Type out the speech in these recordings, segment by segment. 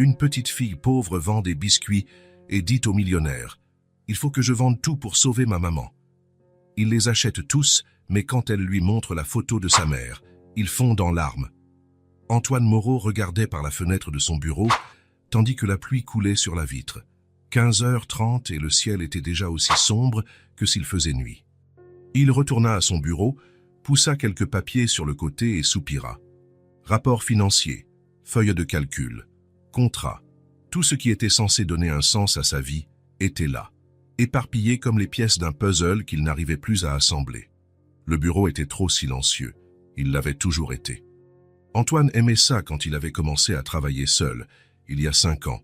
Une petite fille pauvre vend des biscuits et dit au millionnaire « Il faut que je vende tout pour sauver ma maman ». Il les achète tous, mais quand elle lui montre la photo de sa mère, il fond en larmes. Antoine Moreau regardait par la fenêtre de son bureau, tandis que la pluie coulait sur la vitre. 15h30 et le ciel était déjà aussi sombre que s'il faisait nuit. Il retourna à son bureau, poussa quelques papiers sur le côté et soupira. Rapport financier, feuille de calcul, contrat, tout ce qui était censé donner un sens à sa vie était là, éparpillé comme les pièces d'un puzzle qu'il n'arrivait plus à assembler. Le bureau était trop silencieux, il l'avait toujours été. Antoine aimait ça quand il avait commencé à travailler seul, il y a 5 ans.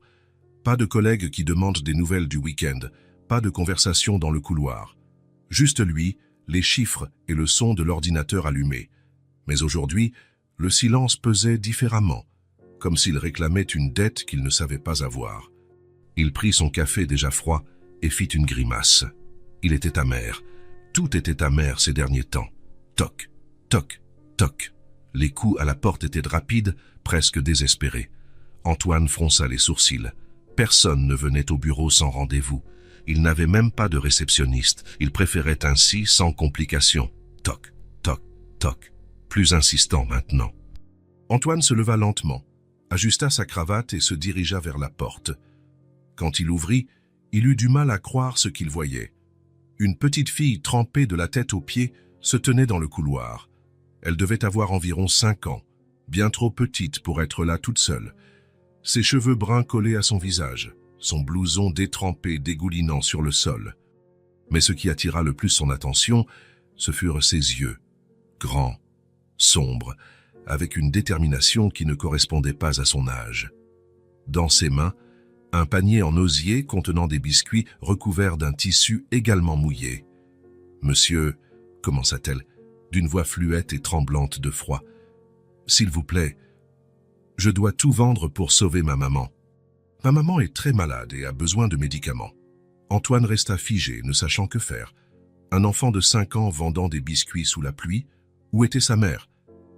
Pas de collègues qui demandent des nouvelles du week-end, pas de conversation dans le couloir. Juste lui, les chiffres et le son de l'ordinateur allumé. Mais aujourd'hui, le silence pesait différemment, comme s'il réclamait une dette qu'il ne savait pas avoir. Il prit son café déjà froid et fit une grimace. Il était amer. Tout était amer ces derniers temps. Toc, toc, toc. Les coups à la porte étaient rapides, presque désespérés. Antoine fronça les sourcils. Personne ne venait au bureau sans rendez-vous. Il n'avait même pas de réceptionniste. Il préférait ainsi, sans complication. Toc, toc, toc. Plus insistant maintenant. Antoine se leva lentement, ajusta sa cravate et se dirigea vers la porte. Quand il ouvrit, il eut du mal à croire ce qu'il voyait. Une petite fille trempée de la tête aux pieds se tenait dans le couloir. Elle devait avoir environ 5 ans, bien trop petite pour être là toute seule. Ses cheveux bruns collaient à son visage, son blouson détrempé dégoulinant sur le sol. Mais ce qui attira le plus son attention, ce furent ses yeux, grands, sombres, avec une détermination qui ne correspondait pas à son âge. Dans ses mains, un panier en osier contenant des biscuits recouverts d'un tissu également mouillé. « Monsieur, » commença-t-elle, d'une voix fluette et tremblante de froid, « s'il vous plaît, je dois tout vendre pour sauver ma maman. Ma maman est très malade et a besoin de médicaments. » Antoine resta figé, ne sachant que faire. Un enfant de 5 ans vendant des biscuits sous la pluie, où était sa mère?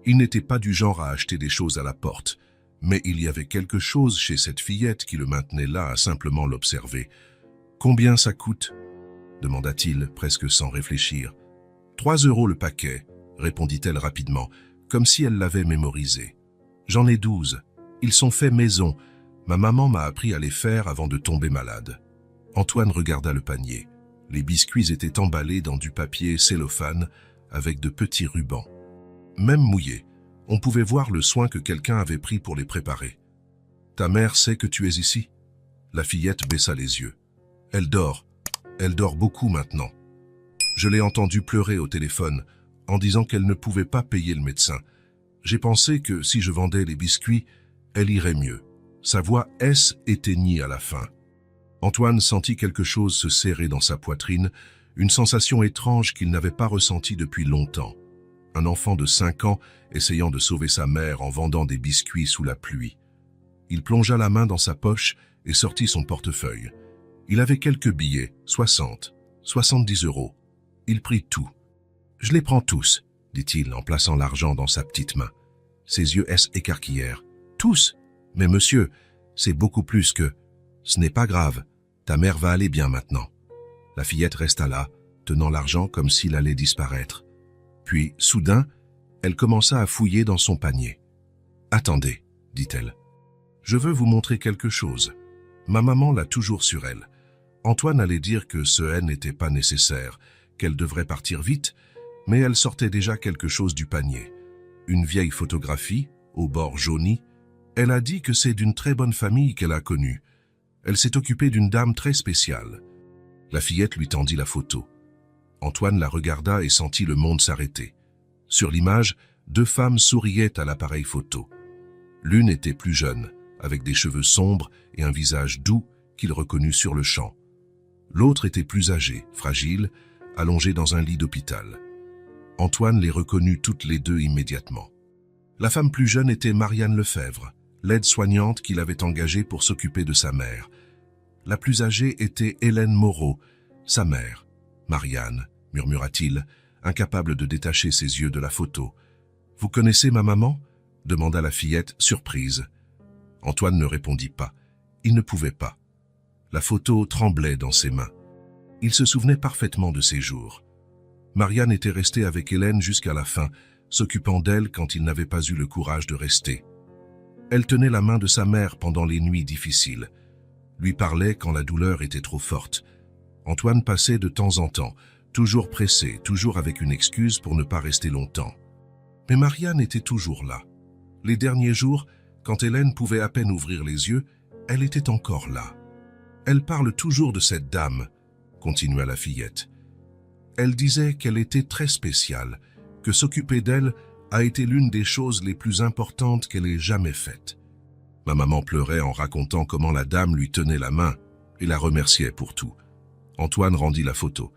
Il n'était pas du genre à acheter des choses à la porte, mais il y avait quelque chose chez cette fillette qui le maintenait là à simplement l'observer. « Combien ça coûte ?» demanda-t-il, presque sans réfléchir. « 3 € le paquet, » répondit-elle rapidement, comme si elle l'avait mémorisé. « J'en ai 12. Ils sont faits maison. Ma maman m'a appris à les faire avant de tomber malade. » Antoine regarda le panier. Les biscuits étaient emballés dans du papier cellophane avec de petits rubans. Même mouillés, on pouvait voir le soin que quelqu'un avait pris pour les préparer. « Ta mère sait que tu es ici ?» La fillette baissa les yeux. « Elle dort beaucoup maintenant. Je l'ai entendue pleurer au téléphone en disant qu'elle ne pouvait pas payer le médecin. J'ai pensé que si je vendais les biscuits, elle irait mieux. » Sa voix éteignit à la fin. Antoine sentit quelque chose se serrer dans sa poitrine, une sensation étrange qu'il n'avait pas ressentie depuis longtemps. Un enfant de 5 ans essayant de sauver sa mère en vendant des biscuits sous la pluie. Il plongea la main dans sa poche et sortit son portefeuille. Il avait quelques billets, 60, 70 €. Il prit tout. « Je les prends tous, » dit-il en plaçant l'argent dans sa petite main. Ses yeux écarquillèrent. « Tous ? Mais monsieur, c'est beaucoup plus que... » « Ce n'est pas grave, ta mère va aller bien maintenant. » La fillette resta là, tenant l'argent comme s'il allait disparaître. Puis, soudain, elle commença à fouiller dans son panier. « Attendez, » dit-elle. « Je veux vous montrer quelque chose. Ma maman l'a toujours sur elle. » Antoine allait dire que ce n'était pas nécessaire, qu'elle devrait partir vite, mais elle sortait déjà quelque chose du panier. Une vieille photographie, au bord jauni. Elle a dit que c'est d'une très bonne famille qu'elle a connue. Elle s'est occupée d'une dame très spéciale. La fillette lui tendit la photo. Antoine la regarda et sentit le monde s'arrêter. Sur l'image, 2 femmes souriaient à l'appareil photo. L'une était plus jeune, avec des cheveux sombres et un visage doux qu'il reconnut sur le champ. L'autre était plus âgée, fragile, allongée dans un lit d'hôpital. Antoine les reconnut toutes les 2 immédiatement. La femme plus jeune était Marianne Lefebvre, l'aide-soignante qu'il avait engagée pour s'occuper de sa mère. La plus âgée était Hélène Moreau, sa mère. « Marianne, » murmura-t-il, incapable de détacher ses yeux de la photo. « Vous connaissez ma maman ?» demanda la fillette, surprise. Antoine ne répondit pas. Il ne pouvait pas. La photo tremblait dans ses mains. Il se souvenait parfaitement de ces jours. Marianne était restée avec Hélène jusqu'à la fin, s'occupant d'elle quand il n'avait pas eu le courage de rester. Elle tenait la main de sa mère pendant les nuits difficiles, lui parlait quand la douleur était trop forte. Antoine passait de temps en temps, toujours pressé, toujours avec une excuse pour ne pas rester longtemps. Mais Marianne était toujours là. Les derniers jours, quand Hélène pouvait à peine ouvrir les yeux, elle était encore là. « Elle parle toujours de cette dame », continua la fillette. Elle disait qu'elle était très spéciale, que s'occuper d'elle a été l'une des choses les plus importantes qu'elle ait jamais faites. Ma maman pleurait en racontant comment la dame lui tenait la main et la remerciait pour tout. Antoine rendit la photo.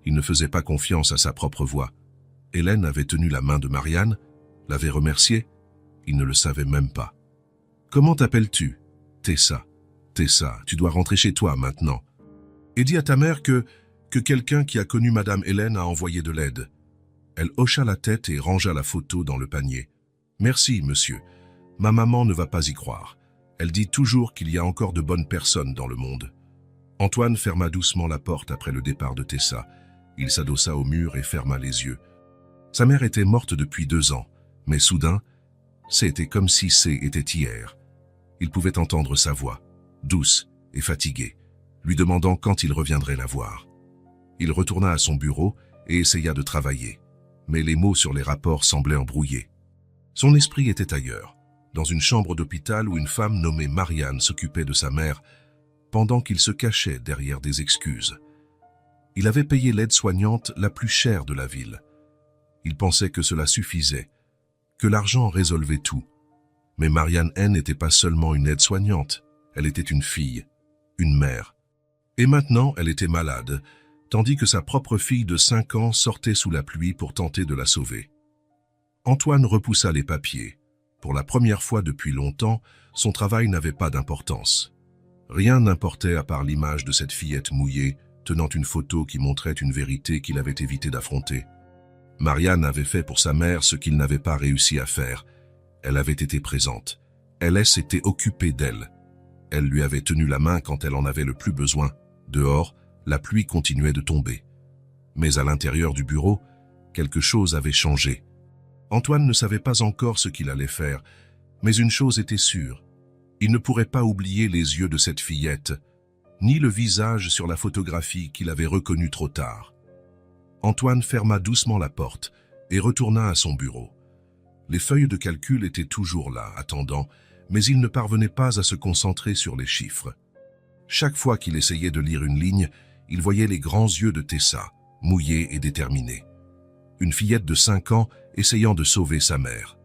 Il ne faisait pas confiance à sa propre voix. Hélène avait tenu la main de Marianne, l'avait remerciée. Il ne le savait même pas. « Comment t'appelles-tu »« Tessa. Tessa, tu dois rentrer chez toi maintenant. Et dis à ta mère que quelqu'un qui a connu Madame Hélène a envoyé de l'aide. » Elle hocha la tête et rangea la photo dans le panier. « Merci, monsieur. Ma maman ne va pas y croire. Elle dit toujours qu'il y a encore de bonnes personnes dans le monde. » Antoine ferma doucement la porte après le départ de Tessa. Il s'adossa au mur et ferma les yeux. Sa mère était morte depuis 2 ans, mais soudain, c'était comme si c'était hier. Il pouvait entendre sa voix, douce et fatiguée, lui demandant quand il reviendrait la voir. Il retourna à son bureau et essaya de travailler, mais les mots sur les rapports semblaient embrouillés. Son esprit était ailleurs, dans une chambre d'hôpital où une femme nommée Marianne s'occupait de sa mère, pendant qu'il se cachait derrière des excuses. Il avait payé l'aide-soignante la plus chère de la ville. Il pensait que cela suffisait, que l'argent résolvait tout. Mais Marianne N n'était pas seulement une aide-soignante, elle était une fille, une mère. Et maintenant, elle était malade, tandis que sa propre fille de 5 ans sortait sous la pluie pour tenter de la sauver. Antoine repoussa les papiers. Pour la première fois depuis longtemps, son travail n'avait pas d'importance. Rien n'importait à part l'image de cette fillette mouillée, tenant une photo qui montrait une vérité qu'il avait évité d'affronter. Marianne avait fait pour sa mère ce qu'il n'avait pas réussi à faire. Elle avait été présente. Elle s'était occupée d'elle. Elle lui avait tenu la main quand elle en avait le plus besoin. Dehors, la pluie continuait de tomber. Mais à l'intérieur du bureau, quelque chose avait changé. Antoine ne savait pas encore ce qu'il allait faire, mais une chose était sûre. Il ne pourrait pas oublier les yeux de cette fillette, ni le visage sur la photographie qu'il avait reconnu trop tard. Antoine ferma doucement la porte et retourna à son bureau. Les feuilles de calcul étaient toujours là, attendant, mais il ne parvenait pas à se concentrer sur les chiffres. Chaque fois qu'il essayait de lire une ligne, il voyait les grands yeux de Tessa, mouillés et déterminés. Une fillette de 5 ans essayant de sauver sa mère.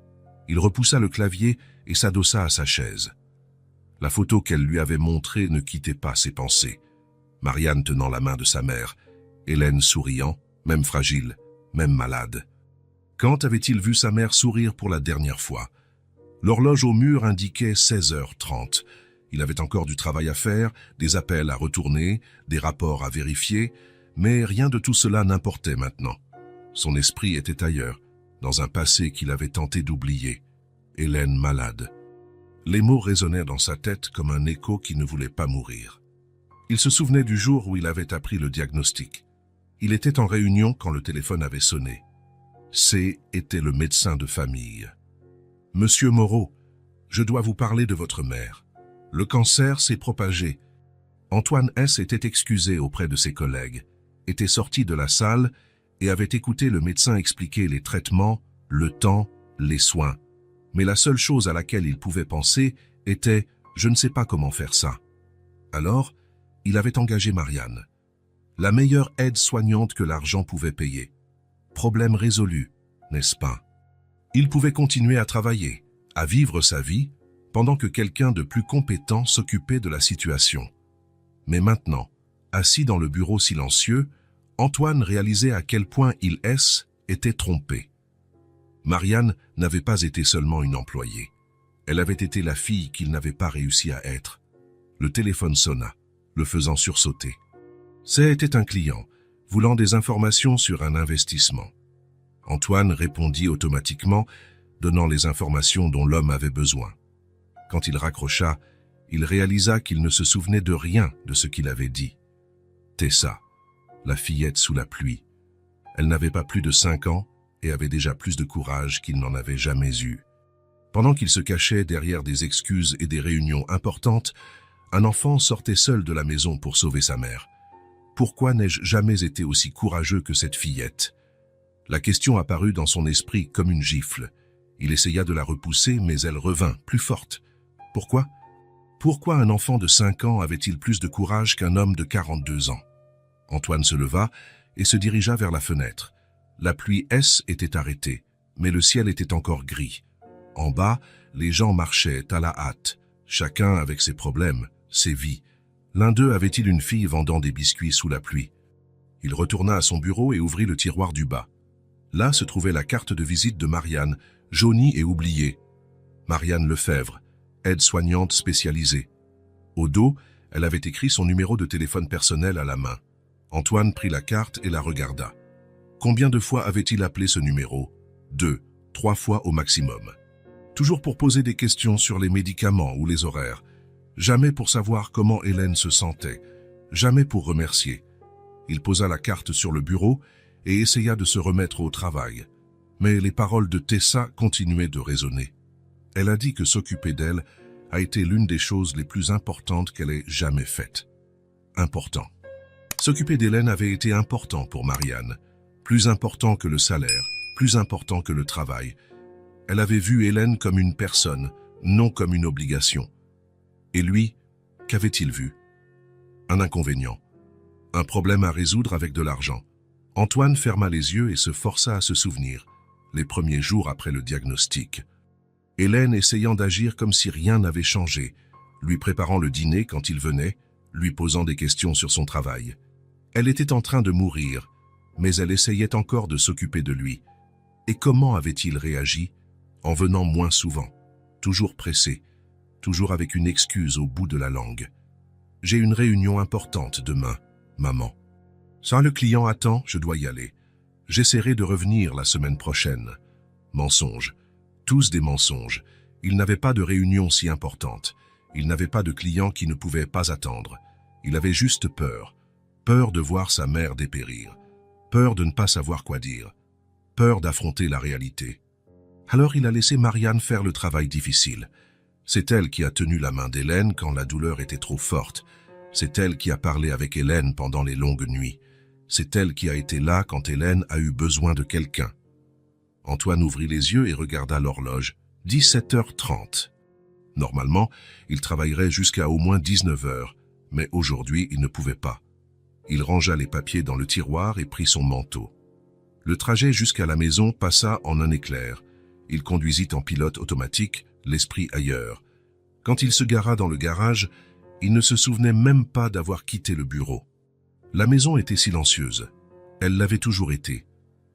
Il repoussa le clavier et s'adossa à sa chaise. La photo qu'elle lui avait montrée ne quittait pas ses pensées. Marianne tenant la main de sa mère, Hélène souriant, même fragile, même malade. Quand avait-il vu sa mère sourire pour la dernière fois? L'horloge au mur indiquait 16h30. Il avait encore du travail à faire, des appels à retourner, des rapports à vérifier, mais rien de tout cela n'importait maintenant. Son esprit était ailleurs, dans un passé qu'il avait tenté d'oublier. Hélène malade. Les mots résonnaient dans sa tête comme un écho qui ne voulait pas mourir. Il se souvenait du jour où il avait appris le diagnostic. Il était en réunion quand le téléphone avait sonné. C était le médecin de famille. « Monsieur Moreau, je dois vous parler de votre mère. Le cancer s'est propagé. » Antoine S. était excusé auprès de ses collègues, était sorti de la salle et avait écouté le médecin expliquer les traitements, le temps, les soins. Mais la seule chose à laquelle il pouvait penser était « je ne sais pas comment faire ça ». Alors, il avait engagé Marianne, la meilleure aide soignante que l'argent pouvait payer. Problème résolu, n'est-ce pas? Il pouvait continuer à travailler, à vivre sa vie, pendant que quelqu'un de plus compétent s'occupait de la situation. Mais maintenant, assis dans le bureau silencieux, Antoine réalisait à quel point il était trompé. Marianne n'avait pas été seulement une employée. Elle avait été la fille qu'il n'avait pas réussi à être. Le téléphone sonna, le faisant sursauter. C'était un client, voulant des informations sur un investissement. Antoine répondit automatiquement, donnant les informations dont l'homme avait besoin. Quand il raccrocha, il réalisa qu'il ne se souvenait de rien de ce qu'il avait dit. Tessa, la fillette sous la pluie. Elle n'avait pas plus de 5 ans et avait déjà plus de courage qu'il n'en avait jamais eu. Pendant qu'il se cachait derrière des excuses et des réunions importantes, un enfant sortait seul de la maison pour sauver sa mère. Pourquoi n'ai-je jamais été aussi courageux que cette fillette? La question apparut dans son esprit comme une gifle. Il essaya de la repousser, mais elle revint, plus forte. Pourquoi? Pourquoi un enfant de 5 ans avait-il plus de courage qu'un homme de 42 ans? Antoine se leva et se dirigea vers la fenêtre. La pluie était arrêtée, mais le ciel était encore gris. En bas, les gens marchaient à la hâte, chacun avec ses problèmes, ses vies. L'un d'eux avait-il une fille vendant des biscuits sous la pluie? Il retourna à son bureau et ouvrit le tiroir du bas. Là se trouvait la carte de visite de Marianne, jaunie et oubliée. Marianne Lefebvre, aide-soignante spécialisée. Au dos, elle avait écrit son numéro de téléphone personnel à la main. Antoine prit la carte et la regarda. Combien de fois avait-il appelé ce numéro? 2, 3 fois au maximum. Toujours pour poser des questions sur les médicaments ou les horaires. Jamais pour savoir comment Hélène se sentait. Jamais pour remercier. Il posa la carte sur le bureau et essaya de se remettre au travail. Mais les paroles de Tessa continuaient de résonner. Elle a dit que s'occuper d'elle a été l'une des choses les plus importantes qu'elle ait jamais faites. Important. S'occuper d'Hélène avait été important pour Marianne. Plus important que le salaire, plus important que le travail. Elle avait vu Hélène comme une personne, non comme une obligation. Et lui, qu'avait-il vu? Un inconvénient. Un problème à résoudre avec de l'argent. Antoine ferma les yeux et se força à se souvenir, les premiers jours après le diagnostic. Hélène essayant d'agir comme si rien n'avait changé, lui préparant le dîner quand il venait, lui posant des questions sur son travail. Elle était en train de mourir, mais elle essayait encore de s'occuper de lui. Et comment avait-il réagi? En venant moins souvent, toujours pressé, toujours avec une excuse au bout de la langue. « J'ai une réunion importante demain, maman. Ça, le client attend, je dois y aller. J'essaierai de revenir la semaine prochaine. » Mensonges. Tous des mensonges. Il n'avait pas de réunion si importante. Il n'avait pas de client qui ne pouvait pas attendre. Il avait juste peur. Peur de voir sa mère dépérir. Peur de ne pas savoir quoi dire. Peur d'affronter la réalité. Alors il a laissé Marianne faire le travail difficile. C'est elle qui a tenu la main d'Hélène quand la douleur était trop forte. C'est elle qui a parlé avec Hélène pendant les longues nuits. C'est elle qui a été là quand Hélène a eu besoin de quelqu'un. Antoine ouvrit les yeux et regarda l'horloge. 17h30. Normalement, il travaillerait jusqu'à au moins 19h, mais aujourd'hui, il ne pouvait pas. Il rangea les papiers dans le tiroir et prit son manteau. Le trajet jusqu'à la maison passa en un éclair. Il conduisit en pilote automatique, l'esprit ailleurs. Quand il se gara dans le garage, il ne se souvenait même pas d'avoir quitté le bureau. La maison était silencieuse. Elle l'avait toujours été.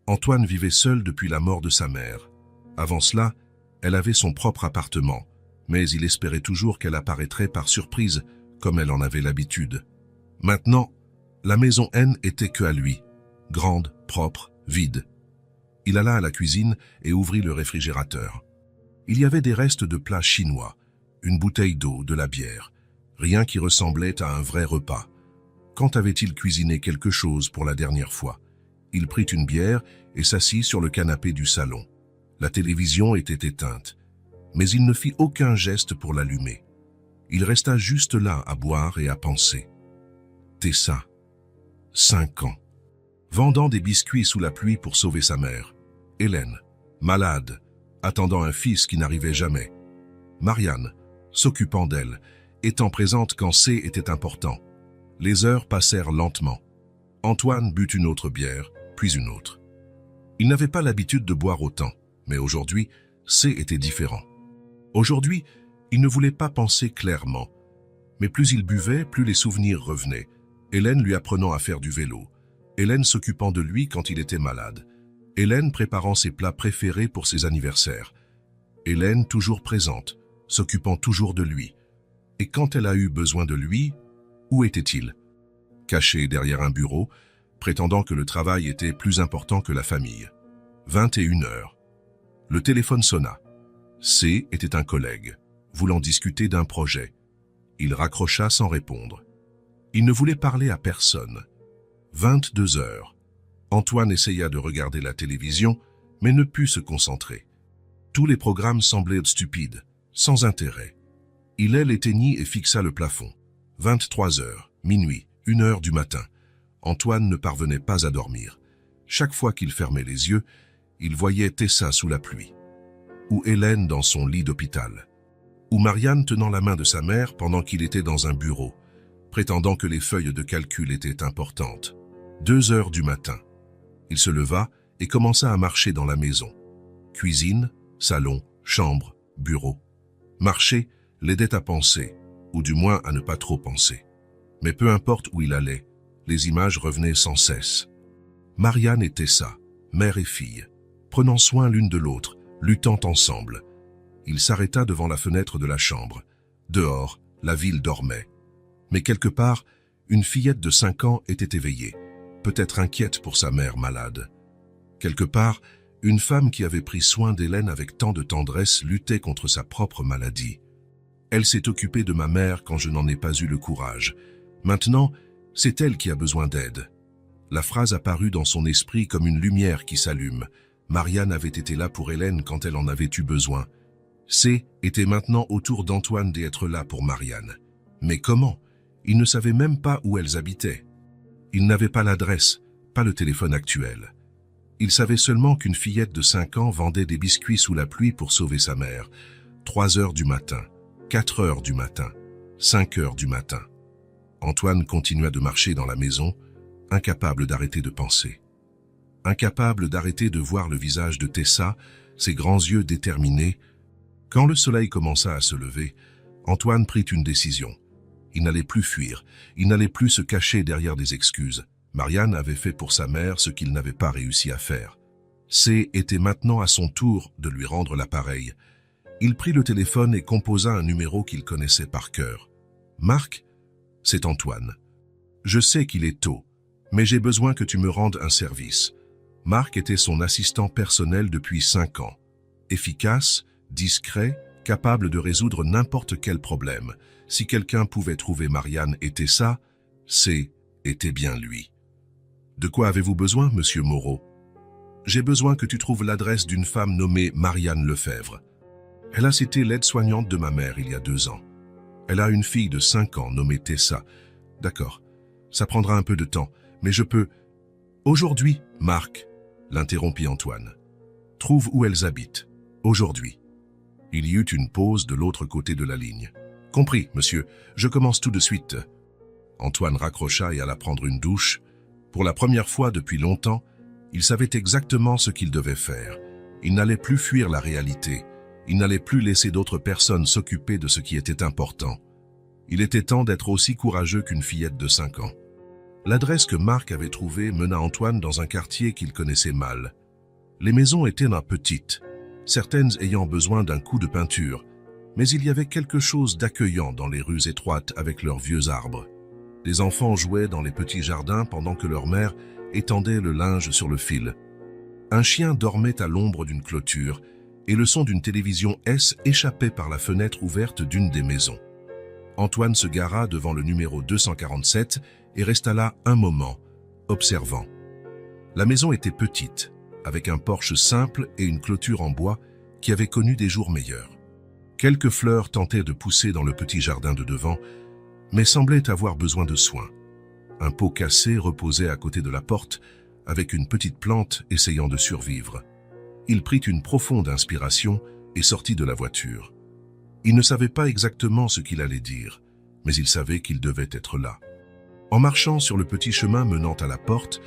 Antoine vivait seul depuis la mort de sa mère. Avant cela, elle avait son propre appartement, mais il espérait toujours qu'elle apparaîtrait par surprise, comme elle en avait l'habitude. Maintenant, la maison N était que à lui, grande, propre, vide. Il alla à la cuisine et ouvrit le réfrigérateur. Il y avait des restes de plats chinois, une bouteille d'eau, de la bière, rien qui ressemblait à un vrai repas. Quand avait-il cuisiné quelque chose pour la dernière fois? Il prit une bière et s'assit sur le canapé du salon. La télévision était éteinte, mais il ne fit aucun geste pour l'allumer. Il resta juste là à boire et à penser. Tessa, 5 ans, vendant des biscuits sous la pluie pour sauver sa mère. Hélène, malade, attendant un fils qui n'arrivait jamais. Marianne, s'occupant d'elle, étant présente quand C était important. Les heures passèrent lentement. Antoine but une autre bière, puis une autre. Il n'avait pas l'habitude de boire autant, mais aujourd'hui, C était différent. Aujourd'hui, il ne voulait pas penser clairement. Mais plus il buvait, plus les souvenirs revenaient. Hélène lui apprenant à faire du vélo. Hélène s'occupant de lui quand il était malade. Hélène préparant ses plats préférés pour ses anniversaires. Hélène toujours présente, s'occupant toujours de lui. Et quand elle a eu besoin de lui, où était-il? Caché derrière un bureau, prétendant que le travail était plus important que la famille. 21h. Le téléphone sonna. C était un collègue. voulant discuter d'un projet. Il raccrocha sans répondre. Il ne voulait parler à personne. 22 heures. Antoine essaya de regarder la télévision, mais ne put se concentrer. Tous les programmes semblaient stupides, sans intérêt. Il l'éteignit et fixa le plafond. 23 heures, minuit, 1 heure du matin. Antoine ne parvenait pas à dormir. Chaque fois qu'il fermait les yeux, il voyait Tessa sous la pluie, ou Hélène dans son lit d'hôpital, ou Marianne tenant la main de sa mère pendant qu'il était dans un bureau, prétendant que les feuilles de calcul étaient importantes. 2 heures du matin. Il se leva et commença à marcher dans la maison. Cuisine, salon, chambre, bureau. Marcher l'aidait à penser, ou du moins à ne pas trop penser. Mais peu importe où il allait, les images revenaient sans cesse. Marianne et Tessa, mère et fille, prenant soin l'une de l'autre, luttant ensemble. Il s'arrêta devant la fenêtre de la chambre. Dehors, la ville dormait. Mais quelque part, une fillette de 5 ans était éveillée, peut-être inquiète pour sa mère malade. Quelque part, une femme qui avait pris soin d'Hélène avec tant de tendresse luttait contre sa propre maladie. Elle s'est occupée de ma mère quand je n'en ai pas eu le courage. Maintenant, c'est elle qui a besoin d'aide. La phrase apparut dans son esprit comme une lumière qui s'allume. Marianne avait été là pour Hélène quand elle en avait eu besoin. Était maintenant au tour d'Antoine d'être là pour Marianne. Mais comment? Il ne savait même pas où elles habitaient. Il n'avait pas l'adresse, pas le téléphone actuel. Il savait seulement qu'une fillette de 5 ans vendait des biscuits sous la pluie pour sauver sa mère. 3 heures du matin, 4 heures du matin, 5 heures du matin. Antoine continua de marcher dans la maison, incapable d'arrêter de penser. Incapable d'arrêter de voir le visage de Tessa, ses grands yeux déterminés. Quand le soleil commença à se lever, Antoine prit une décision. Il n'allait plus fuir, il n'allait plus se cacher derrière des excuses. Marianne avait fait pour sa mère ce qu'il n'avait pas réussi à faire. Était maintenant à son tour de lui rendre l'appareil. Il prit le téléphone et composa un numéro qu'il connaissait par cœur. « Marc, c'est Antoine. Je sais qu'il est tôt, mais j'ai besoin que tu me rendes un service. » Marc était son assistant personnel depuis 5 ans. Efficace, discret, capable de résoudre n'importe quel problème. Si quelqu'un pouvait trouver Marianne et Tessa, était bien lui. « De quoi avez-vous besoin, monsieur Moreau ?»« J'ai besoin que tu trouves l'adresse d'une femme nommée Marianne Lefebvre. Elle a été l'aide-soignante de ma mère il y a 2 ans. Elle a une fille de 5 ans nommée Tessa. D'accord, ça prendra un peu de temps, mais je peux... » « Aujourd'hui, Marc, » l'interrompit Antoine. « Trouve où elles habitent. Aujourd'hui. » Il y eut une pause de l'autre côté de la ligne. « Compris, monsieur, je commence tout de suite. » Antoine raccrocha et alla prendre une douche. Pour la première fois depuis longtemps, il savait exactement ce qu'il devait faire. Il n'allait plus fuir la réalité. Il n'allait plus laisser d'autres personnes s'occuper de ce qui était important. Il était temps d'être aussi courageux qu'une fillette de 5 ans. L'adresse que Marc avait trouvée mena Antoine dans un quartier qu'il connaissait mal. Les maisons étaient petites, certaines ayant besoin d'un coup de peinture, mais il y avait quelque chose d'accueillant dans les rues étroites avec leurs vieux arbres. Les enfants jouaient dans les petits jardins pendant que leur mère étendait le linge sur le fil. Un chien dormait à l'ombre d'une clôture et le son d'une télévision échappait par la fenêtre ouverte d'une des maisons. Antoine se gara devant le numéro 247 et resta là un moment, observant. La maison était petite, avec un porche simple et une clôture en bois qui avait connu des jours meilleurs. Quelques fleurs tentaient de pousser dans le petit jardin de devant, mais semblaient avoir besoin de soins. Un pot cassé reposait à côté de la porte, avec une petite plante essayant de survivre. Il prit une profonde inspiration et sortit de la voiture. Il ne savait pas exactement ce qu'il allait dire, mais il savait qu'il devait être là. En marchant sur le petit chemin menant à la porte,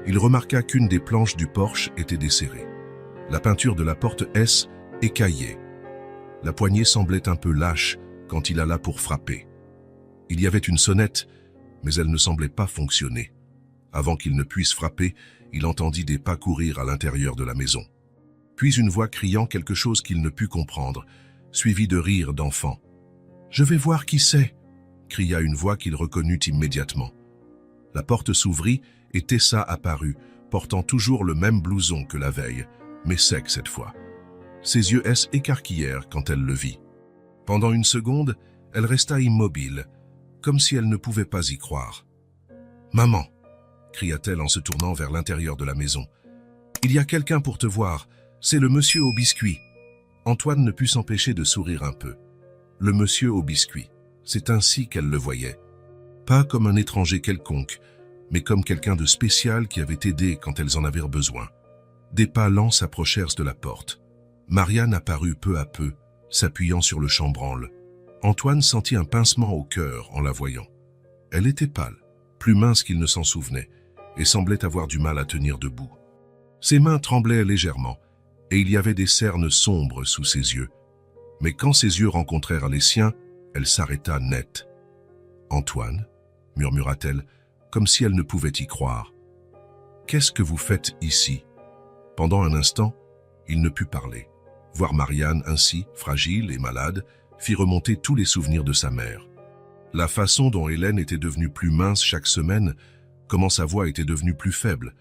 il remarqua qu'une des planches du porche était desserrée. La peinture de la porte écaillait. La poignée semblait un peu lâche quand il alla pour frapper. Il y avait une sonnette, mais elle ne semblait pas fonctionner. Avant qu'il ne puisse frapper, il entendit des pas courir à l'intérieur de la maison. Puis une voix criant quelque chose qu'il ne put comprendre, suivie de rires d'enfants. « Je vais voir qui c'est !» cria une voix qu'il reconnut immédiatement. La porte s'ouvrit et Tessa apparut, portant toujours le même blouson que la veille, mais sec cette fois. Ses yeux écarquillèrent quand elle le vit. Pendant une seconde, elle resta immobile, comme si elle ne pouvait pas y croire. « Maman !» cria-t-elle en se tournant vers l'intérieur de la maison. « Il y a quelqu'un pour te voir, c'est le monsieur au biscuit. » Antoine ne put s'empêcher de sourire un peu. Le monsieur au biscuit, c'est ainsi qu'elle le voyait. Pas comme un étranger quelconque, mais comme quelqu'un de spécial qui avait aidé quand elles en avaient besoin. Des pas lents s'approchèrent de la porte. Marianne apparut peu à peu, s'appuyant sur le chambranle. Antoine sentit un pincement au cœur en la voyant. Elle était pâle, plus mince qu'il ne s'en souvenait, et semblait avoir du mal à tenir debout. Ses mains tremblaient légèrement, et il y avait des cernes sombres sous ses yeux. Mais quand ses yeux rencontrèrent les siens, elle s'arrêta net. « Antoine » murmura-t-elle, comme si elle ne pouvait y croire. « Qu'est-ce que vous faites ici ?» Pendant un instant, il ne put parler. Voir Marianne ainsi, fragile et malade, fit remonter tous les souvenirs de sa mère. La façon dont Hélène était devenue plus mince chaque semaine, comment sa voix était devenue plus faible,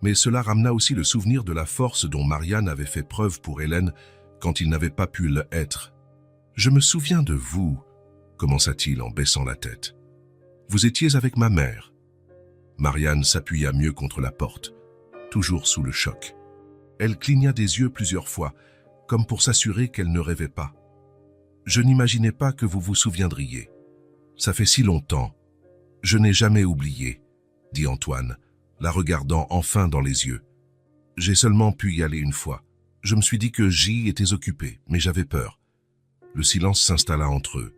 mais cela ramena aussi le souvenir de la force dont Marianne avait fait preuve pour Hélène quand il n'avait pas pu l'être. « Je me souviens de vous » commença-t-il en baissant la tête. « Vous étiez avec ma mère. » Marianne s'appuya mieux contre la porte, toujours sous le choc. Elle cligna des yeux plusieurs fois, comme pour s'assurer qu'elle ne rêvait pas. « Je n'imaginais pas que vous vous souviendriez. Ça fait si longtemps. Je n'ai jamais oublié, » dit Antoine, la regardant enfin dans les yeux. « J'ai seulement pu y aller une fois. Je me suis dit que j'y étais occupé, mais j'avais peur. » Le silence s'installa entre eux.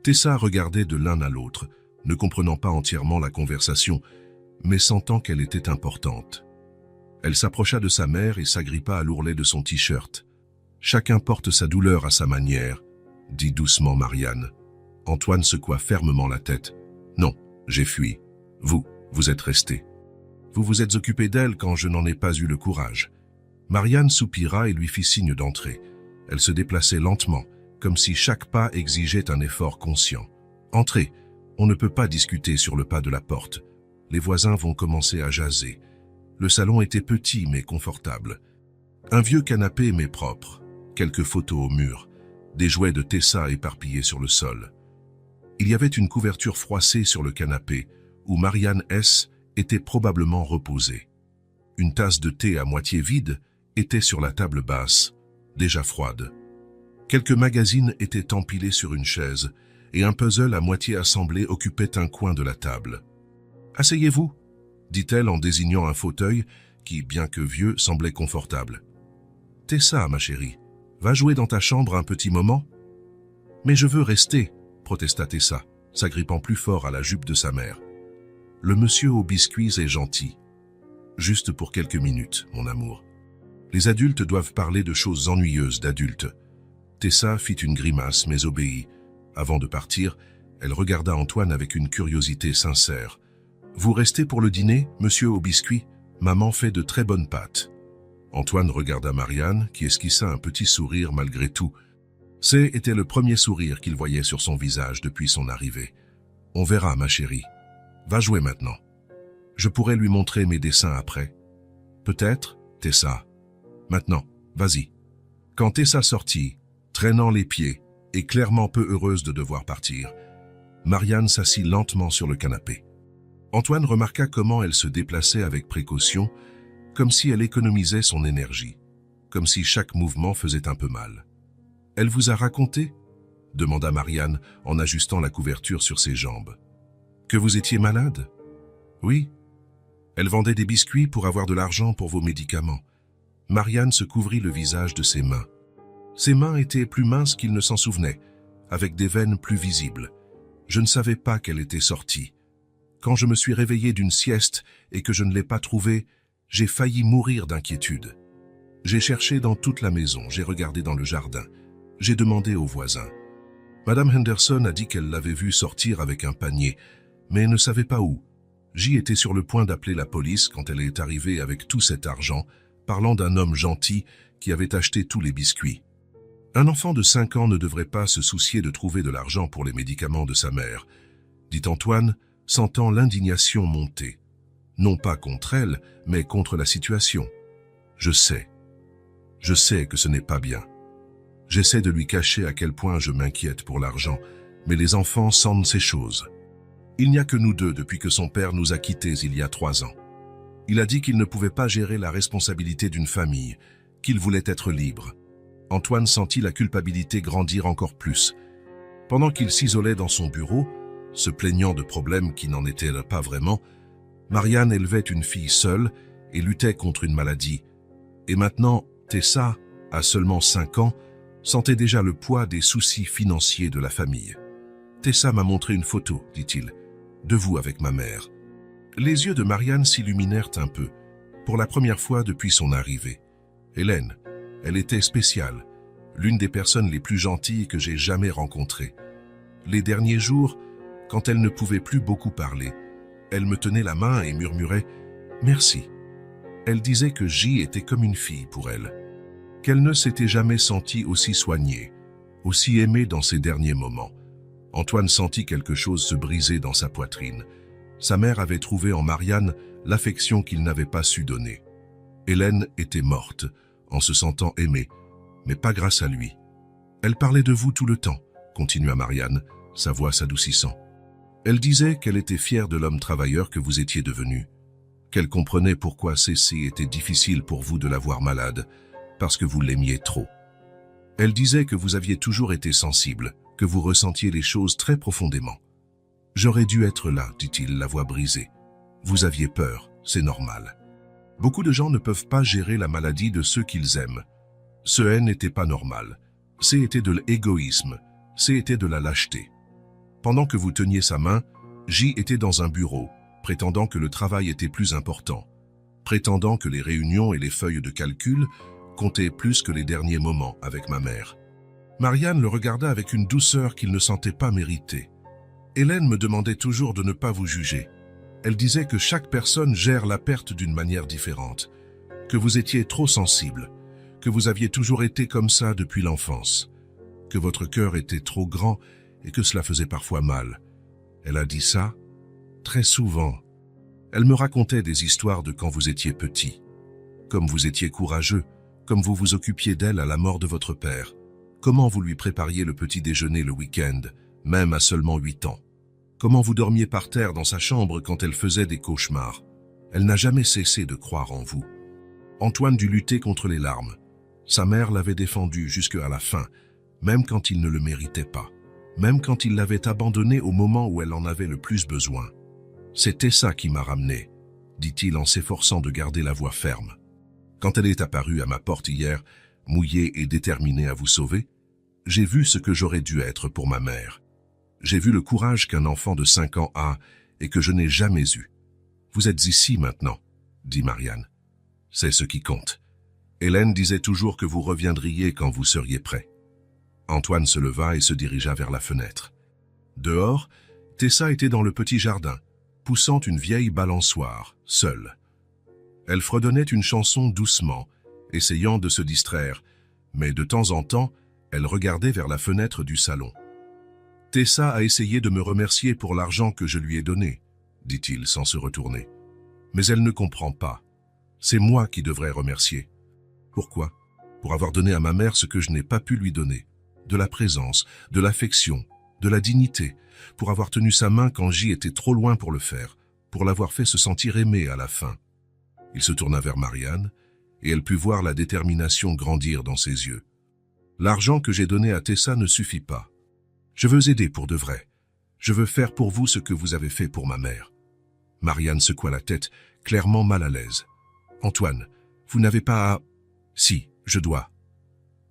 Tessa regardait de l'un à l'autre, ne comprenant pas entièrement la conversation, mais sentant qu'elle était importante. Elle s'approcha de sa mère et s'agrippa à l'ourlet de son t-shirt. « Chacun porte sa douleur à sa manière, » dit doucement Marianne. Antoine secoua fermement la tête. « Non, j'ai fui. Vous êtes resté. Vous vous êtes occupé d'elle quand je n'en ai pas eu le courage. » Marianne soupira et lui fit signe d'entrer. Elle se déplaçait lentement, comme si chaque pas exigeait un effort conscient. « Entrez, on ne peut pas discuter sur le pas de la porte. Les voisins vont commencer à jaser. » Le salon était petit mais confortable. Un vieux canapé mais propre, quelques photos au mur, des jouets de Tessa éparpillés sur le sol. Il y avait une couverture froissée sur le canapé, où Marianne S. était probablement reposée. Une tasse de thé à moitié vide était sur la table basse, déjà froide. Quelques magazines étaient empilés sur une chaise, et un puzzle à moitié assemblé occupait un coin de la table. « Asseyez-vous » dit-elle en désignant un fauteuil qui, bien que vieux, semblait confortable. « Tessa, ma chérie, va jouer dans ta chambre un petit moment ?»« Mais je veux rester » protesta Tessa, s'agrippant plus fort à la jupe de sa mère. « Le monsieur aux biscuits est gentil. Juste pour quelques minutes, mon amour. Les adultes doivent parler de choses ennuyeuses d'adultes. » Tessa fit une grimace mais obéit. Avant de partir, elle regarda Antoine avec une curiosité sincère. « Vous restez pour le dîner, monsieur au biscuit? Maman fait de très bonnes pâtes. » Antoine regarda Marianne, qui esquissa un petit sourire malgré tout. C'était le premier sourire qu'il voyait sur son visage depuis son arrivée. « On verra, ma chérie. Va jouer maintenant. Je pourrais lui montrer mes dessins après. »« Peut-être, Tessa. Maintenant, vas-y. » Quand Tessa sortit, traînant les pieds et clairement peu heureuse de devoir partir, Marianne s'assit lentement sur le canapé. Antoine remarqua comment elle se déplaçait avec précaution, comme si elle économisait son énergie, comme si chaque mouvement faisait un peu mal. « Elle vous a raconté ?» demanda Marianne en ajustant la couverture sur ses jambes. « Que vous étiez malade ?»« Oui. Elle vendait des biscuits pour avoir de l'argent pour vos médicaments. » Marianne se couvrit le visage de ses mains. Ses mains étaient plus minces qu'il ne s'en souvenait, avec des veines plus visibles. Je ne savais pas qu'elle était sortie. Quand je me suis réveillé d'une sieste et que je ne l'ai pas trouvée, j'ai failli mourir d'inquiétude. J'ai cherché dans toute la maison, j'ai regardé dans le jardin, j'ai demandé aux voisins. Madame Henderson a dit qu'elle l'avait vue sortir avec un panier, mais ne savait pas où. J'y étais sur le point d'appeler la police quand elle est arrivée avec tout cet argent, parlant d'un homme gentil qui avait acheté tous les biscuits. Un enfant de 5 ans ne devrait pas se soucier de trouver de l'argent pour les médicaments de sa mère, dit Antoine, sentant l'indignation monter. Non pas contre elle, mais contre la situation. Je sais que ce n'est pas bien. J'essaie de lui cacher à quel point je m'inquiète pour l'argent, mais les enfants sentent ces choses. Il n'y a que nous deux depuis que son père nous a quittés il y a 3 ans. Il a dit qu'il ne pouvait pas gérer la responsabilité d'une famille, qu'il voulait être libre. Antoine sentit la culpabilité grandir encore plus. Pendant qu'il s'isolait dans son bureau, se plaignant de problèmes qui n'en étaient pas vraiment, Marianne élevait une fille seule et luttait contre une maladie. Et maintenant, Tessa, à seulement 5 ans, sentait déjà le poids des soucis financiers de la famille. « Tessa m'a montré une photo, dit-il, de vous avec ma mère. » Les yeux de Marianne s'illuminèrent un peu, pour la première fois depuis son arrivée. Hélène, elle était spéciale, l'une des personnes les plus gentilles que j'ai jamais rencontrées. Les derniers jours, quand elle ne pouvait plus beaucoup parler, elle me tenait la main et murmurait « Merci ». Elle disait que J était comme une fille pour elle, qu'elle ne s'était jamais sentie aussi soignée, aussi aimée dans ses derniers moments. Antoine sentit quelque chose se briser dans sa poitrine. Sa mère avait trouvé en Marianne l'affection qu'il n'avait pas su donner. Hélène était morte, en se sentant aimée, mais pas grâce à lui. Elle parlait de vous tout le temps, continua Marianne, sa voix s'adoucissant. Elle disait qu'elle était fière de l'homme travailleur que vous étiez devenu, qu'elle comprenait pourquoi Cécile était difficile pour vous de la voir malade, parce que vous l'aimiez trop. Elle disait que vous aviez toujours été sensible, que vous ressentiez les choses très profondément. J'aurais dû être là, dit-il, la voix brisée. Vous aviez peur, c'est normal. Beaucoup de gens ne peuvent pas gérer la maladie de ceux qu'ils aiment. Ce haine n'était pas normal. C'était de l'égoïsme, c'était de la lâcheté. Pendant que vous teniez sa main, J était dans un bureau, prétendant que le travail était plus important, prétendant que les réunions et les feuilles de calcul comptaient plus que les derniers moments avec ma mère. Marianne le regarda avec une douceur qu'il ne sentait pas mériter. Hélène me demandait toujours de ne pas vous juger. Elle disait que chaque personne gère la perte d'une manière différente, que vous étiez trop sensible, que vous aviez toujours été comme ça depuis l'enfance, que votre cœur était trop grand et que cela faisait parfois mal. Elle a dit ça très souvent. Elle me racontait des histoires de quand vous étiez petit, comme vous étiez courageux, comme vous vous occupiez d'elle à la mort de votre père, comment vous lui prépariez le petit déjeuner le week-end, même à seulement 8 ans, comment vous dormiez par terre dans sa chambre quand elle faisait des cauchemars. Elle n'a jamais cessé de croire en vous. Antoine dut lutter contre les larmes. Sa mère l'avait défendu jusqu'à la fin, même quand il ne le méritait pas, même quand il l'avait abandonné au moment où elle en avait le plus besoin. C'était ça qui m'a ramené, dit-il en s'efforçant de garder la voix ferme. Quand elle est apparue à ma porte hier, mouillée et déterminée à vous sauver, j'ai vu ce que j'aurais dû être pour ma mère. J'ai vu le courage qu'un enfant de 5 ans a et que je n'ai jamais eu. Vous êtes ici maintenant, dit Marianne. C'est ce qui compte. Hélène disait toujours que vous reviendriez quand vous seriez prêt. Antoine se leva et se dirigea vers la fenêtre. Dehors, Tessa était dans le petit jardin, poussant une vieille balançoire, seule. Elle fredonnait une chanson doucement, essayant de se distraire, mais de temps en temps, elle regardait vers la fenêtre du salon. « Tessa a essayé de me remercier pour l'argent que je lui ai donné, » dit-il sans se retourner. « Mais elle ne comprend pas. C'est moi qui devrais remercier. » Pourquoi? Pour avoir donné à ma mère ce que je n'ai pas pu lui donner. De la présence, de l'affection, de la dignité, pour avoir tenu sa main quand J était trop loin pour le faire, pour l'avoir fait se sentir aimé à la fin. Il se tourna vers Marianne, et elle put voir la détermination grandir dans ses yeux. L'argent que j'ai donné à Tessa ne suffit pas. Je veux aider pour de vrai. Je veux faire pour vous ce que vous avez fait pour ma mère. Marianne secoua la tête, clairement mal à l'aise. Antoine, vous n'avez pas à... Si, je dois.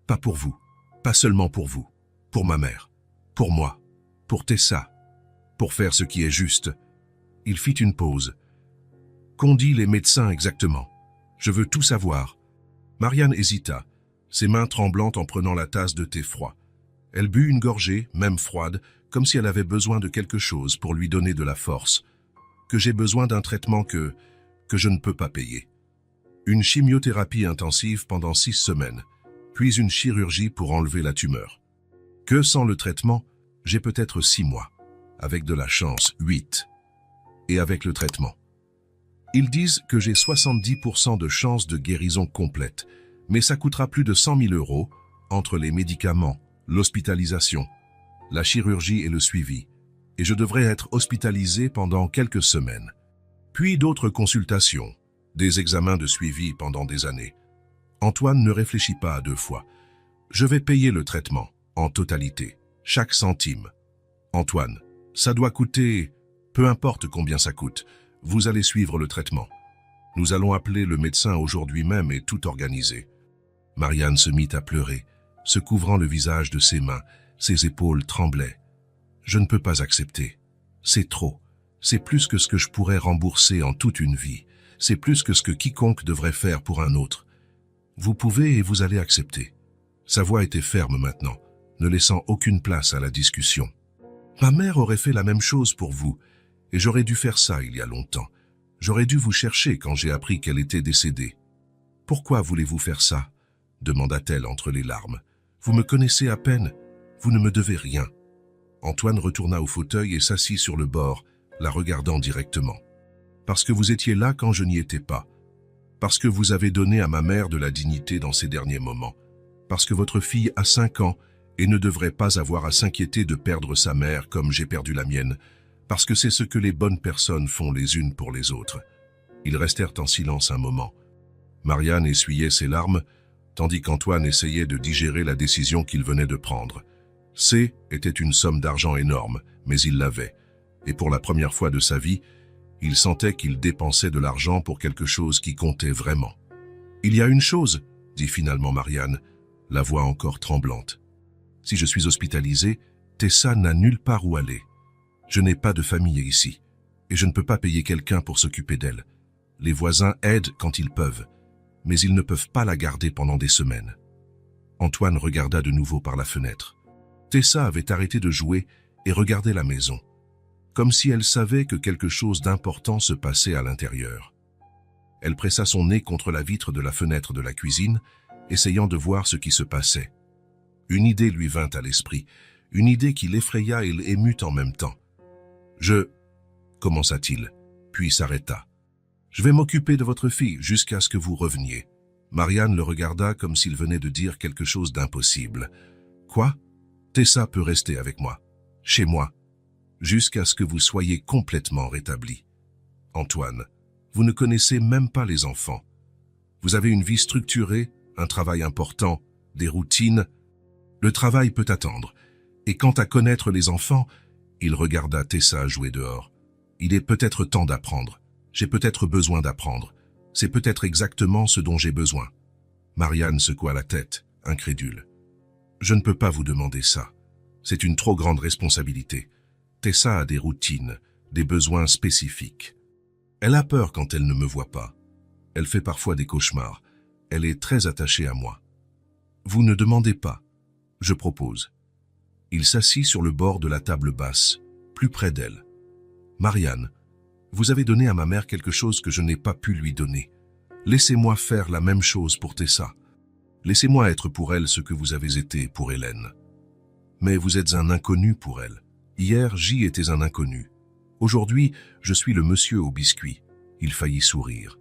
Pas pour vous, pas seulement pour vous, pour ma mère, pour moi, pour Tessa, pour faire ce qui est juste. Il fit une pause. Qu'ont dit les médecins exactement? Je veux tout savoir. Marianne hésita, ses mains tremblantes en prenant la tasse de thé froid. Elle but une gorgée, même froide, comme si elle avait besoin de quelque chose pour lui donner de la force. Que j'ai besoin d'un traitement que je ne peux pas payer. Une chimiothérapie intensive pendant 6 semaines, puis une chirurgie pour enlever la tumeur. Que sans le traitement, j'ai peut-être 6 mois. Avec de la chance, 8. Et avec le traitement. Ils disent que j'ai 70% de chance de guérison complète, mais ça coûtera plus de 100 000 €, entre les médicaments, l'hospitalisation, la chirurgie et le suivi, et je devrais être hospitalisé pendant quelques semaines. Puis d'autres consultations, des examens de suivi pendant des années. Antoine ne réfléchit pas à deux fois. Je vais payer le traitement, en totalité, chaque centime. Antoine, ça doit coûter, peu importe combien ça coûte, vous allez suivre le traitement. Nous allons appeler le médecin aujourd'hui même et tout organiser. Marianne se mit à pleurer, se couvrant le visage de ses mains, ses épaules tremblaient. Je ne peux pas accepter. C'est trop. C'est plus que ce que je pourrais rembourser en toute une vie. C'est plus que ce que quiconque devrait faire pour un autre. Vous pouvez et vous allez accepter. Sa voix était ferme maintenant, ne laissant aucune place à la discussion. Ma mère aurait fait la même chose pour vous, et j'aurais dû faire ça il y a longtemps. J'aurais dû vous chercher quand j'ai appris qu'elle était décédée. Pourquoi voulez-vous faire ça? Demanda-t-elle entre les larmes. Vous me connaissez à peine, vous ne me devez rien. Antoine retourna au fauteuil et s'assit sur le bord, la regardant directement. Parce que vous étiez là quand je n'y étais pas. Parce que vous avez donné à ma mère de la dignité dans ces derniers moments. Parce que votre fille a 5 ans et ne devrait pas avoir à s'inquiéter de perdre sa mère comme j'ai perdu la mienne. Parce que c'est ce que les bonnes personnes font les unes pour les autres. Ils restèrent en silence un moment. Marianne essuyait ses larmes, tandis qu'Antoine essayait de digérer la décision qu'il venait de prendre. C était une somme d'argent énorme, mais il l'avait. Et pour la première fois de sa vie, il sentait qu'il dépensait de l'argent pour quelque chose qui comptait vraiment. « Il y a une chose, » dit finalement Marianne, la voix encore tremblante. « Si je suis hospitalisée, Tessa n'a nulle part où aller. Je n'ai pas de famille ici, et je ne peux pas payer quelqu'un pour s'occuper d'elle. Les voisins aident quand ils peuvent, mais ils ne peuvent pas la garder pendant des semaines. » Antoine regarda de nouveau par la fenêtre. Tessa avait arrêté de jouer et regardait la maison, comme si elle savait que quelque chose d'important se passait à l'intérieur. Elle pressa son nez contre la vitre de la fenêtre de la cuisine, essayant de voir ce qui se passait. Une idée lui vint à l'esprit, une idée qui l'effraya et l'émut en même temps. « Je... » commença-t-il, puis s'arrêta. « Je vais m'occuper de votre fille jusqu'à ce que vous reveniez. » Marianne le regarda comme s'il venait de dire quelque chose d'impossible. « Quoi? Tessa peut rester avec moi, chez moi, jusqu'à ce que vous soyez complètement rétabli. Antoine, vous ne connaissez même pas les enfants. Vous avez une vie structurée, un travail important, des routines. Le travail peut attendre. Et quant à connaître les enfants, il regarda Tessa jouer dehors. Il est peut-être temps d'apprendre. J'ai peut-être besoin d'apprendre. C'est peut-être exactement ce dont j'ai besoin. Marianne secoua la tête, incrédule. Je ne peux pas vous demander ça. C'est une trop grande responsabilité. Tessa a des routines, des besoins spécifiques. Elle a peur quand elle ne me voit pas. Elle fait parfois des cauchemars. Elle est très attachée à moi. Vous ne demandez pas. Je propose. Il s'assit sur le bord de la table basse, plus près d'elle. Marianne, vous avez donné à ma mère quelque chose que je n'ai pas pu lui donner. Laissez-moi faire la même chose pour Tessa. Laissez-moi être pour elle ce que vous avez été pour Hélène. Mais vous êtes un inconnu pour elle. Hier, J était un inconnu. Aujourd'hui, je suis le monsieur au biscuit. Il faillit sourire.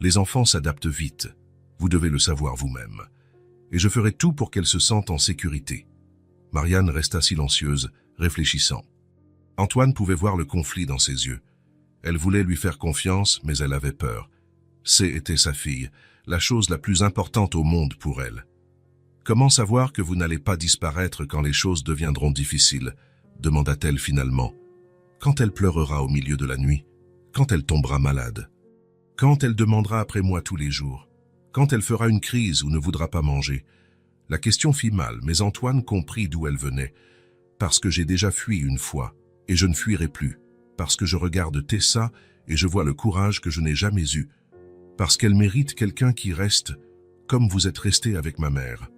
Les enfants s'adaptent vite. Vous devez le savoir vous-même. Et je ferai tout pour qu'elle se sente en sécurité. Marianne resta silencieuse, réfléchissant. Antoine pouvait voir le conflit dans ses yeux. Elle voulait lui faire confiance, mais elle avait peur. C était sa fille, la chose la plus importante au monde pour elle. Comment savoir que vous n'allez pas disparaître quand les choses deviendront difficiles? Demanda-t-elle finalement. Quand elle pleurera au milieu de la nuit? Quand elle tombera malade? Quand elle demandera après moi tous les jours? Quand elle fera une crise ou ne voudra pas manger? La question fit mal, mais Antoine comprit d'où elle venait. Parce que j'ai déjà fui une fois, et je ne fuirai plus. Parce que je regarde Tessa et je vois le courage que je n'ai jamais eu. Parce qu'elle mérite quelqu'un qui reste comme vous êtes resté avec ma mère.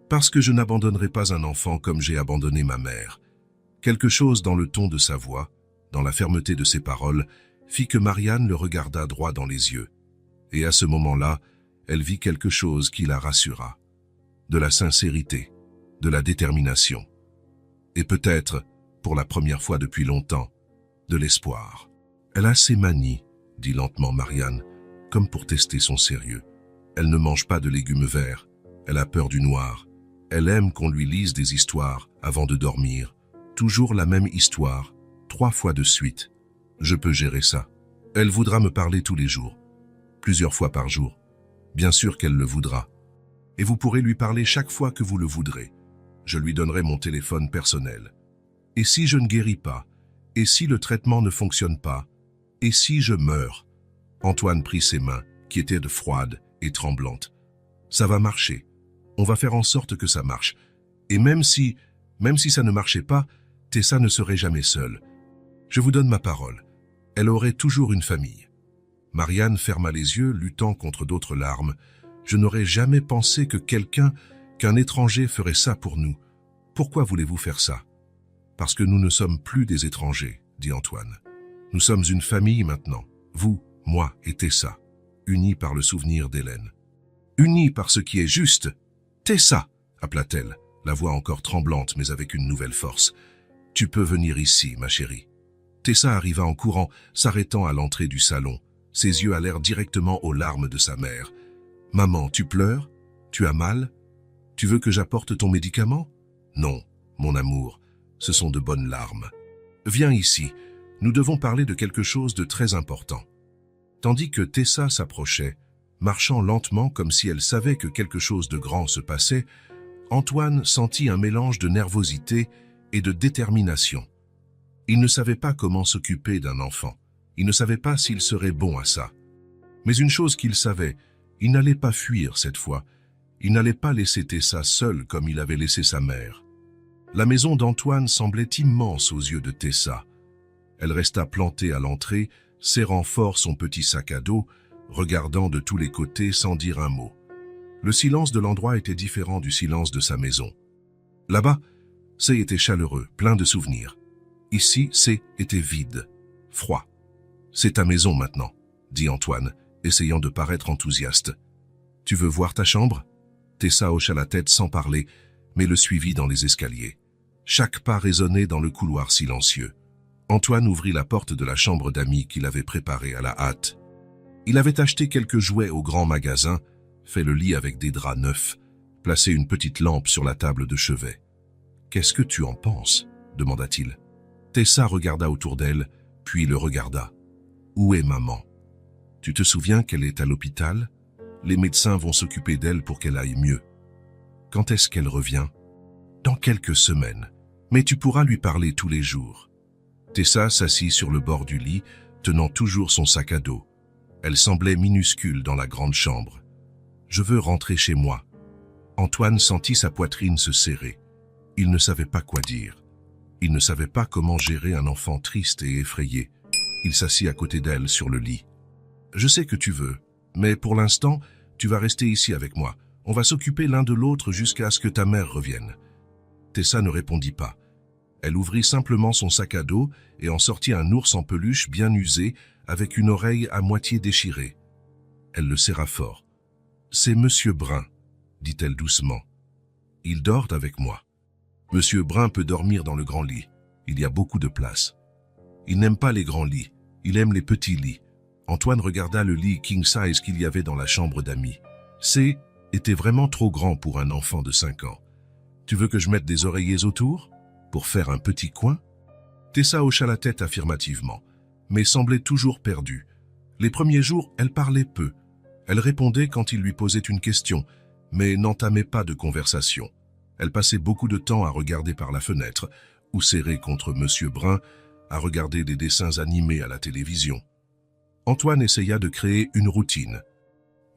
Parce que je n'abandonnerai pas un enfant comme j'ai abandonné ma mère. Quelque chose dans le ton de sa voix, dans la fermeté de ses paroles, fit que Marianne le regarda droit dans les yeux. Et à ce moment-là, elle vit quelque chose qui la rassura. De la sincérité, de la détermination. Et peut-être, pour la première fois depuis longtemps, de l'espoir. Elle a ses manies, dit lentement Marianne, comme pour tester son sérieux. Elle ne mange pas de légumes verts, elle a peur du noir. Elle aime qu'on lui lise des histoires avant de dormir. Toujours la même histoire, 3 fois de suite. Je peux gérer ça. Elle voudra me parler tous les jours, plusieurs fois par jour. Bien sûr qu'elle le voudra. Et vous pourrez lui parler chaque fois que vous le voudrez. Je lui donnerai mon téléphone personnel. Et si je ne guéris pas? Et si le traitement ne fonctionne pas? Et si je meurs? Antoine prit ses mains, qui étaient froides et tremblantes. Ça va marcher. On va faire en sorte que ça marche. Et même si ça ne marchait pas, Tessa ne serait jamais seule. Je vous donne ma parole. Elle aurait toujours une famille. Marianne ferma les yeux, luttant contre d'autres larmes. Je n'aurais jamais pensé qu'un étranger ferait ça pour nous. Pourquoi voulez-vous faire ça? Parce que nous ne sommes plus des étrangers, dit Antoine. Nous sommes une famille maintenant. Vous, moi et Tessa, unis par le souvenir d'Hélène. Unis par ce qui est juste. Tessa, appela-t-elle, la voix encore tremblante mais avec une nouvelle force. Tu peux venir ici, ma chérie. Tessa arriva en courant, s'arrêtant à l'entrée du salon. Ses yeux allèrent directement aux larmes de sa mère. « Maman, tu pleures? Tu as mal? Tu veux que j'apporte ton médicament? » « Non, mon amour, ce sont de bonnes larmes. Viens ici, nous devons parler de quelque chose de très important. » Tandis que Tessa s'approchait, marchant lentement comme si elle savait que quelque chose de grand se passait, Antoine sentit un mélange de nervosité et de détermination. Il ne savait pas comment s'occuper d'un enfant. Il ne savait pas s'il serait bon à ça. Mais une chose qu'il savait, il n'allait pas fuir cette fois. Il n'allait pas laisser Tessa seule comme il avait laissé sa mère. La maison d'Antoine semblait immense aux yeux de Tessa. Elle resta plantée à l'entrée, serrant fort son petit sac à dos, regardant de tous les côtés sans dire un mot. Le silence de l'endroit était différent du silence de sa maison. Là-bas, C était chaleureux, plein de souvenirs. Ici, C était vide, froid. « C'est ta maison maintenant, » dit Antoine, essayant de paraître enthousiaste. « Tu veux voir ta chambre ?» Tessa hocha la tête sans parler, mais le suivit dans les escaliers. Chaque pas résonnait dans le couloir silencieux. Antoine ouvrit la porte de la chambre d'amis qu'il avait préparée à la hâte. Il avait acheté quelques jouets au grand magasin, fait le lit avec des draps neufs, placé une petite lampe sur la table de chevet. « Qu'est-ce que tu en penses ?» demanda-t-il. Tessa regarda autour d'elle, puis le regarda. « Où est maman? Tu te souviens qu'elle est à l'hôpital? Les médecins vont s'occuper d'elle pour qu'elle aille mieux. Quand est-ce qu'elle revient? Dans quelques semaines. Mais tu pourras lui parler tous les jours. » Tessa s'assit sur le bord du lit, tenant toujours son sac à dos. Elle semblait minuscule dans la grande chambre. « Je veux rentrer chez moi. » Antoine sentit sa poitrine se serrer. Il ne savait pas quoi dire. Il ne savait pas comment gérer un enfant triste et effrayé. Il s'assit à côté d'elle sur le lit. « Je sais que tu veux, mais pour l'instant, tu vas rester ici avec moi. On va s'occuper l'un de l'autre jusqu'à ce que ta mère revienne. » Tessa ne répondit pas. Elle ouvrit simplement son sac à dos et en sortit un ours en peluche bien usé avec une oreille à moitié déchirée. Elle le serra fort. « C'est Monsieur Brun, » dit-elle doucement. « Il dort avec moi. Monsieur Brun peut dormir dans le grand lit. Il y a beaucoup de place. Il n'aime pas les grands lits. Il aime les petits lits. » Antoine regarda le lit king size qu'il y avait dans la chambre d'amis. C était vraiment trop grand pour un enfant de 5 ans. « Tu veux que je mette des oreillers autour? Pour faire un petit coin ?» Tessa hocha la tête affirmativement, mais semblait toujours perdue. Les premiers jours, elle parlait peu. Elle répondait quand il lui posait une question, mais n'entamait pas de conversation. Elle passait beaucoup de temps à regarder par la fenêtre, ou serrée contre Monsieur Brun, à regarder des dessins animés à la télévision. Antoine essaya de créer une routine.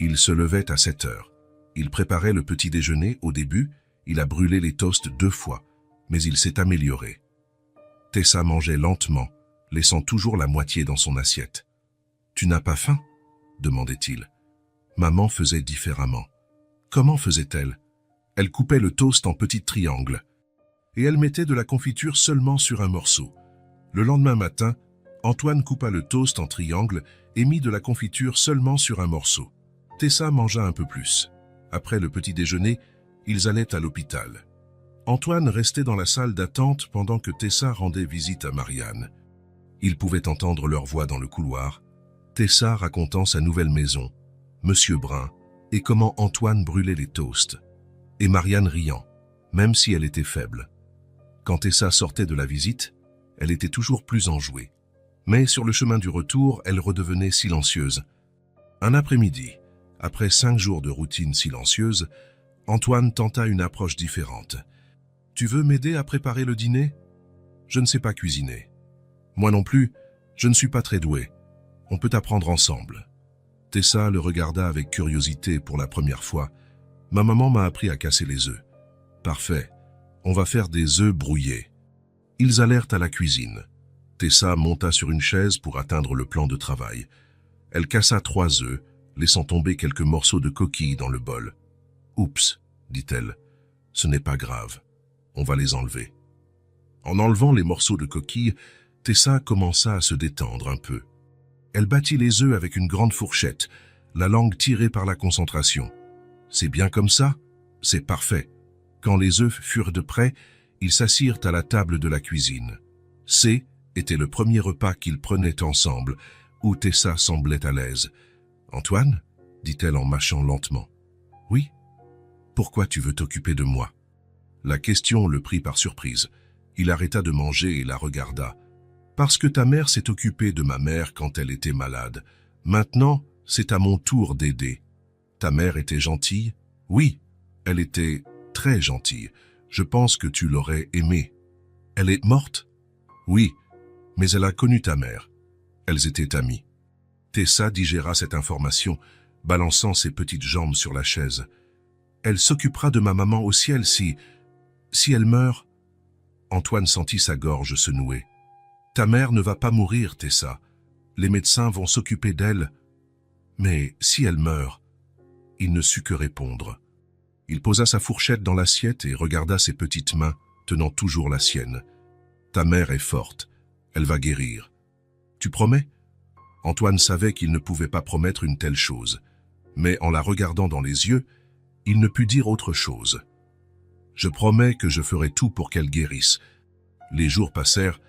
Il se levait à 7 heures. Il préparait le petit déjeuner au début, il a brûlé les toasts 2 fois, mais il s'est amélioré. Tessa mangeait lentement, laissant toujours la moitié dans son assiette. « Tu n'as pas faim ?» demandait-il. Maman faisait différemment. Comment faisait-elle? Elle coupait le toast en petits triangles. Et elle mettait de la confiture seulement sur un morceau. Le lendemain matin, Antoine coupa le toast en triangles et mit de la confiture seulement sur un morceau. Tessa mangea un peu plus. Après le petit déjeuner, ils allaient à l'hôpital. Antoine restait dans la salle d'attente pendant que Tessa rendait visite à Marianne. Il pouvait entendre leur voix dans le couloir, Tessa racontant sa nouvelle maison, Monsieur Brun, et comment Antoine brûlait les toasts. Et Marianne riant. même si elle était faible. Quand Tessa sortait de la visite, elle était toujours plus enjouée. Mais sur le chemin du retour, elle redevenait silencieuse. Un après-midi, après 5 jours de routine silencieuse, Antoine tenta une approche différente. « Tu veux m'aider à préparer le dîner ? Je ne sais pas cuisiner. Moi non plus, je ne suis pas très doué. On peut apprendre ensemble. » Tessa le regarda avec curiosité pour la première fois. « Ma maman m'a appris à casser les œufs. » « Parfait. On va faire des œufs brouillés. » Ils allèrent à la cuisine. Tessa monta sur une chaise pour atteindre le plan de travail. Elle cassa 3 œufs, laissant tomber quelques morceaux de coquille dans le bol. « Oups, dit-elle, ce n'est pas grave. On va les enlever. » En enlevant les morceaux de coquille, Tessa commença à se détendre un peu. Elle battit les œufs avec une grande fourchette, la langue tirée par la concentration. « C'est bien comme ça ? C'est parfait. » Quand les œufs furent de près, ils s'assirent à la table de la cuisine. C était le premier repas qu'ils prenaient ensemble, où Tessa semblait à l'aise. « Antoine ?» dit-elle en mâchant lentement. « Oui. Pourquoi tu veux t'occuper de moi ?» La question le prit par surprise. Il arrêta de manger et la regarda. « Parce que ta mère s'est occupée de ma mère quand elle était malade. Maintenant, c'est à mon tour d'aider. Ta mère était gentille ? Oui, elle était très gentille. Je pense que tu l'aurais aimée. Elle est morte ? Oui, mais elle a connu ta mère. Elles étaient amies. » Tessa digéra cette information, balançant ses petites jambes sur la chaise. « Elle s'occupera de ma maman au ciel si elle meurt. » Antoine sentit sa gorge se nouer. « Ta mère ne va pas mourir, Tessa. Les médecins vont s'occuper d'elle. Mais si elle meurt... » Il ne sut que répondre. Il posa sa fourchette dans l'assiette et regarda ses petites mains, tenant toujours la sienne. « Ta mère est forte. Elle va guérir. Tu promets ?» Antoine savait qu'il ne pouvait pas promettre une telle chose. Mais en la regardant dans les yeux, il ne put dire autre chose. « Je promets que je ferai tout pour qu'elle guérisse. » Les jours passèrent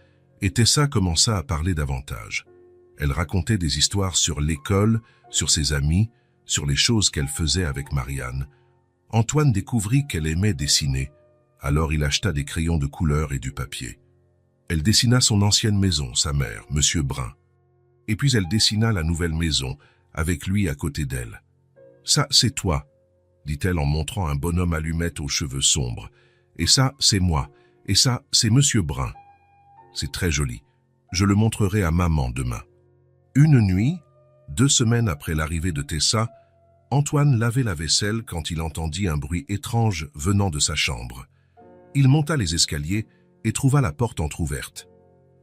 et Tessa commença à parler davantage. Elle racontait des histoires sur l'école, sur ses amis, sur les choses qu'elle faisait avec Marianne. Antoine découvrit qu'elle aimait dessiner, alors il acheta des crayons de couleur et du papier. Elle dessina son ancienne maison, sa mère, Monsieur Brun. Et puis elle dessina la nouvelle maison, avec lui à côté d'elle. « Ça, c'est toi, » dit-elle en montrant un bonhomme allumette aux cheveux sombres. « Et ça, c'est moi. Et ça, c'est Monsieur Brun. C'est très joli. Je le montrerai à maman demain. » Une nuit, 2 semaines après l'arrivée de Tessa, Antoine lavait la vaisselle quand il entendit un bruit étrange venant de sa chambre. Il monta les escaliers et trouva la porte entr'ouverte.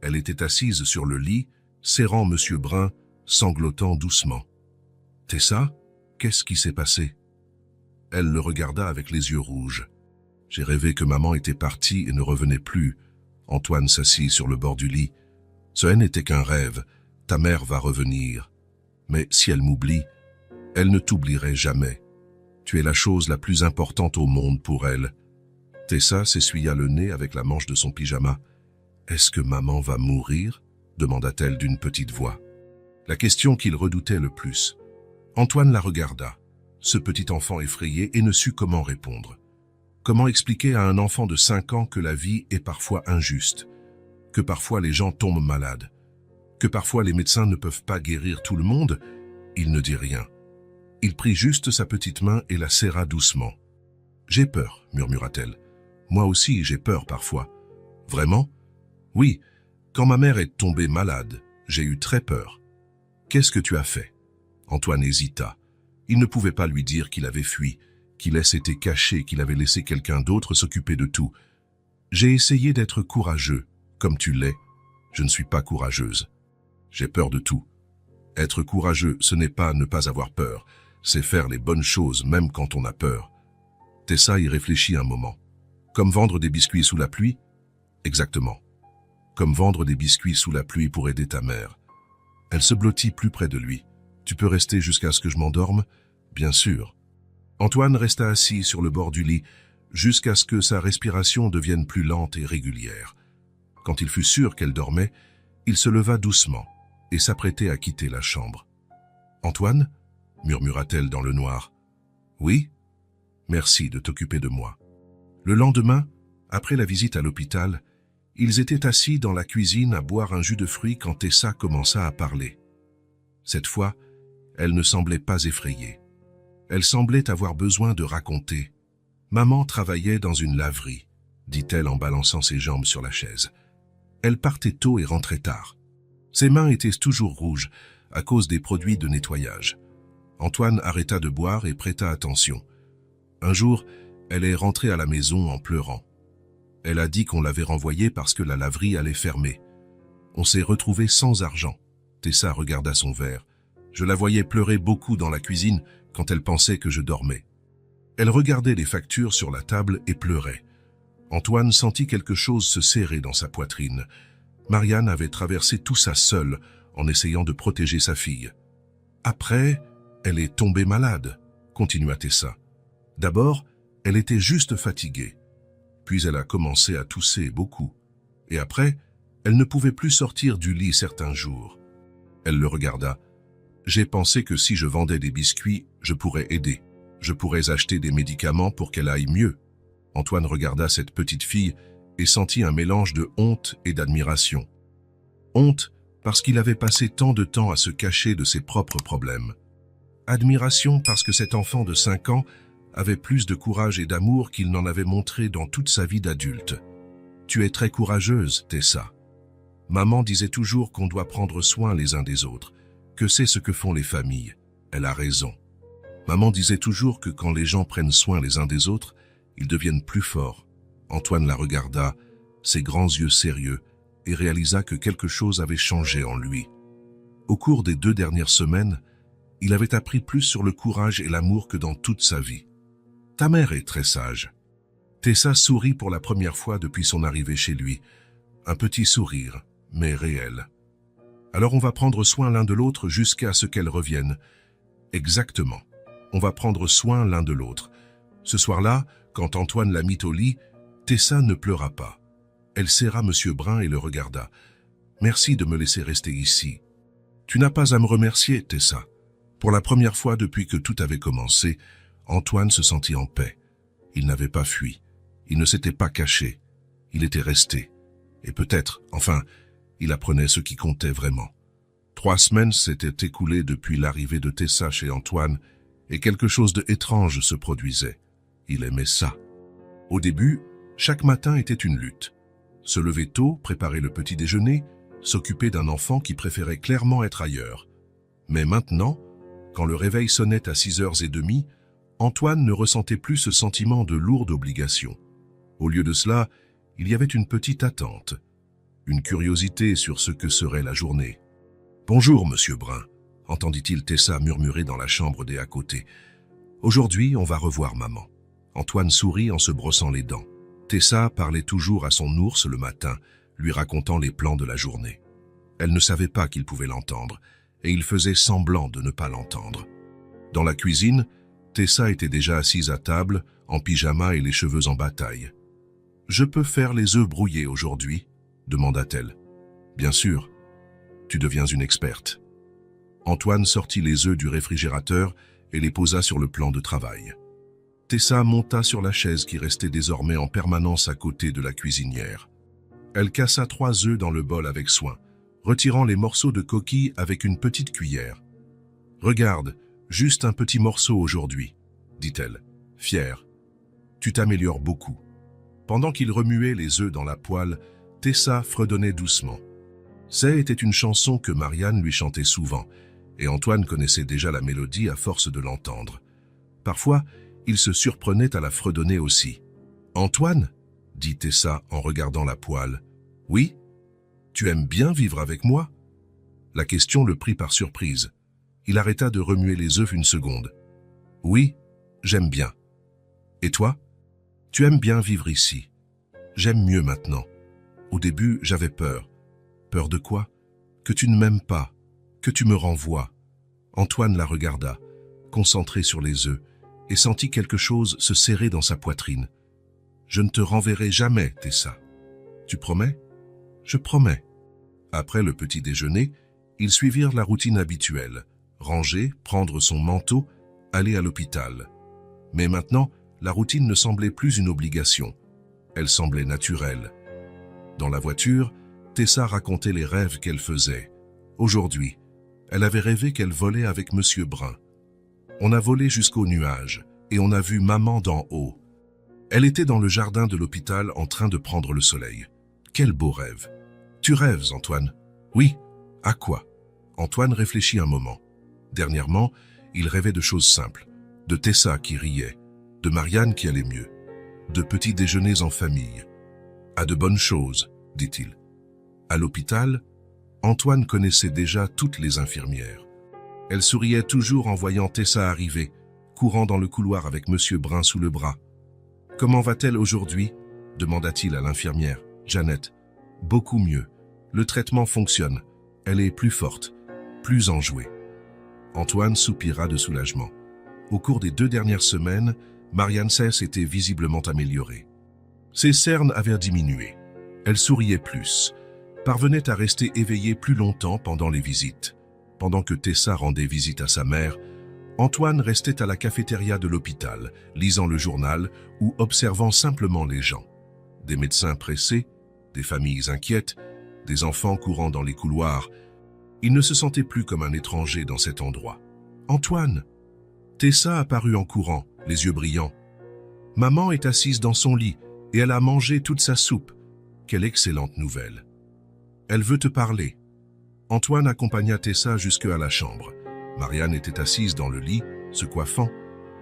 Elle était assise sur le lit, serrant Monsieur Brun, sanglotant doucement. « Tessa, qu'est-ce qui s'est passé ?» Elle le regarda avec les yeux rouges. « J'ai rêvé que maman était partie et ne revenait plus. » Antoine s'assit sur le bord du lit. « Ce n'était qu'un rêve. Ta mère va revenir. Mais si elle m'oublie, elle ne t'oublierait jamais. Tu es la chose la plus importante au monde pour elle. » Tessa s'essuya le nez avec la manche de son pyjama. « Est-ce que maman va mourir ?» demanda-t-elle d'une petite voix. La question qu'il redoutait le plus. Antoine la regarda, ce petit enfant effrayé, et ne sut comment répondre. Comment expliquer à un enfant de 5 ans que la vie est parfois injuste, que parfois les gens tombent malades, que parfois les médecins ne peuvent pas guérir tout le monde? Il ne dit rien. Il prit juste sa petite main et la serra doucement. « J'ai peur, » murmura-t-elle. « Moi aussi, j'ai peur parfois. »« Vraiment ? » ?»« Oui, quand ma mère est tombée malade, j'ai eu très peur. »« Qu'est-ce que tu as fait ?» Antoine hésita. Il ne pouvait pas lui dire qu'il avait fui, qu'il s'était caché, qu'il avait laissé quelqu'un d'autre s'occuper de tout. « J'ai essayé d'être courageux, comme tu l'es. Je ne suis pas courageuse. J'ai peur de tout. Être courageux, ce n'est pas ne pas avoir peur. C'est faire les bonnes choses, même quand on a peur. » Tessa y réfléchit un moment. « Comme vendre des biscuits sous la pluie ?» ?»« Exactement. Comme vendre des biscuits sous la pluie pour aider ta mère. » Elle se blottit plus près de lui. « Tu peux rester jusqu'à ce que je m'endorme ?»« Bien sûr. » Antoine resta assis sur le bord du lit, jusqu'à ce que sa respiration devienne plus lente et régulière. Quand il fut sûr qu'elle dormait, il se leva doucement et s'apprêtait à quitter la chambre. « Antoine ?» murmura-t-elle dans le noir. « Oui ? Merci de t'occuper de moi. » Le lendemain, après la visite à l'hôpital, ils étaient assis dans la cuisine à boire un jus de fruits quand Tessa commença à parler. Cette fois, elle ne semblait pas effrayée. Elle semblait avoir besoin de raconter. « Maman travaillait dans une laverie », dit-elle en balançant ses jambes sur la chaise. Elle partait tôt et rentrait tard. Ses mains étaient toujours rouges à cause des produits de nettoyage. Antoine arrêta de boire et prêta attention. Un jour, elle est rentrée à la maison en pleurant. Elle a dit qu'on l'avait renvoyée parce que la laverie allait fermer. On s'est retrouvés sans argent. Tessa regarda son verre. Je la voyais pleurer beaucoup dans la cuisine quand elle pensait que je dormais. Elle regardait les factures sur la table et pleurait. Antoine sentit quelque chose se serrer dans sa poitrine. Marianne avait traversé tout ça seule en essayant de protéger sa fille. Après, elle est tombée malade, continua Tessa. D'abord, elle était juste fatiguée. Puis elle a commencé à tousser beaucoup. Et après, elle ne pouvait plus sortir du lit certains jours. Elle le regarda. J'ai pensé que si je vendais des biscuits, je pourrais aider. Je pourrais acheter des médicaments pour qu'elle aille mieux. Antoine regarda cette petite fille et sentit un mélange de honte et d'admiration. Honte parce qu'il avait passé tant de temps à se cacher de ses propres problèmes. Admiration parce que cet enfant de 5 ans avait plus de courage et d'amour qu'il n'en avait montré dans toute sa vie d'adulte. « Tu es très courageuse, Tessa. Maman disait toujours qu'on doit prendre soin les uns des autres, que c'est ce que font les familles. Elle a raison. Maman disait toujours que quand les gens prennent soin les uns des autres, ils deviennent plus forts. » Antoine la regarda, ses grands yeux sérieux, et réalisa que quelque chose avait changé en lui. Au cours des 2 dernières semaines, il avait appris plus sur le courage et l'amour que dans toute sa vie. « Ta mère est très sage. » Tessa sourit pour la première fois depuis son arrivée chez lui. Un petit sourire, mais réel. « Alors on va prendre soin l'un de l'autre jusqu'à ce qu'elle revienne. » Exactement. On va prendre soin l'un de l'autre. Ce soir-là, quand Antoine la mit au lit, Tessa ne pleura pas. Elle serra Monsieur Brun et le regarda. « Merci de me laisser rester ici. »« Tu n'as pas à me remercier, Tessa. » Pour la première fois depuis que tout avait commencé, Antoine se sentit en paix. Il n'avait pas fui. Il ne s'était pas caché. Il était resté. Et peut-être, enfin, il apprenait ce qui comptait vraiment. 3 semaines s'étaient écoulées depuis l'arrivée de Tessa chez Antoine et quelque chose d'étrange se produisait. Il aimait ça. Au début, chaque matin était une lutte. Se lever tôt, préparer le petit déjeuner, s'occuper d'un enfant qui préférait clairement être ailleurs. Mais maintenant, quand le réveil sonnait à 6h30, Antoine ne ressentait plus ce sentiment de lourde obligation. Au lieu de cela, il y avait une petite attente, une curiosité sur ce que serait la journée. « Bonjour, Monsieur Brun », entendit-il Tessa murmurer dans la chambre des à côté. « Aujourd'hui, on va revoir maman. » Antoine sourit en se brossant les dents. Tessa parlait toujours à son ours le matin, lui racontant les plans de la journée. Elle ne savait pas qu'il pouvait l'entendre, et il faisait semblant de ne pas l'entendre. Dans la cuisine, Tessa était déjà assise à table, en pyjama et les cheveux en bataille. « Je peux faire les œufs brouillés aujourd'hui ?» demanda-t-elle. « Bien sûr. Tu deviens une experte. » Antoine sortit les œufs du réfrigérateur et les posa sur le plan de travail. Tessa monta sur la chaise qui restait désormais en permanence à côté de la cuisinière. Elle cassa 3 œufs dans le bol avec soin, retirant les morceaux de coquille avec une petite cuillère. « Regarde, juste un petit morceau aujourd'hui, » dit-elle, fière. « Tu t'améliores beaucoup. » Pendant qu'il remuait les œufs dans la poêle, Tessa fredonnait doucement. C'est était une chanson que Marianne lui chantait souvent, et Antoine connaissait déjà la mélodie à force de l'entendre. Parfois, il se surprenait à la fredonner aussi. « Antoine » dit Tessa en regardant la poêle. « Oui ? Tu aimes bien vivre avec moi ?» La question le prit par surprise. Il arrêta de remuer les œufs une seconde. « Oui, j'aime bien. Et toi ? Tu aimes bien vivre ici. J'aime mieux maintenant. Au début, j'avais peur. Peur de quoi ? Que tu ne m'aimes pas, que tu me renvoies. » Antoine la regarda, concentré sur les œufs, et sentit quelque chose se serrer dans sa poitrine. « Je ne te renverrai jamais, Tessa. Tu promets ? » ?»« Je promets. » Après le petit déjeuner, ils suivirent la routine habituelle, ranger, prendre son manteau, aller à l'hôpital. Mais maintenant, la routine ne semblait plus une obligation. Elle semblait naturelle. Dans la voiture, Tessa racontait les rêves qu'elle faisait. Aujourd'hui, elle avait rêvé qu'elle volait avec Monsieur Brun. On a volé jusqu'aux nuages et on a vu maman d'en haut. Elle était dans le jardin de l'hôpital en train de prendre le soleil. Quel beau rêve. Tu rêves, Antoine? Oui. À quoi? Antoine réfléchit un moment. Dernièrement, il rêvait de choses simples. De Tessa qui riait, de Marianne qui allait mieux, de petits déjeuners en famille. À de bonnes choses, dit-il. À l'hôpital, Antoine connaissait déjà toutes les infirmières. Elle souriait toujours en voyant Tessa arriver, courant dans le couloir avec Monsieur Brun sous le bras. « Comment va-t-elle aujourd'hui » demanda-t-il à l'infirmière, Jeannette. « Beaucoup mieux. Le traitement fonctionne. Elle est plus forte, plus enjouée. » Antoine soupira de soulagement. Au cours des 2 dernières semaines, Marianne s'était visiblement améliorée. Ses cernes avaient diminué. Elle souriait plus, parvenait à rester éveillée plus longtemps pendant les visites. Pendant que Tessa rendait visite à sa mère, Antoine restait à la cafétéria de l'hôpital, lisant le journal ou observant simplement les gens. Des médecins pressés, des familles inquiètes, des enfants courant dans les couloirs. Il ne se sentait plus comme un étranger dans cet endroit. « Antoine !» Tessa apparut en courant, les yeux brillants. « Maman est assise dans son lit et elle a mangé toute sa soupe. Quelle excellente nouvelle. Elle veut te parler. » Antoine accompagna Tessa jusque à la chambre. Marianne était assise dans le lit, se coiffant.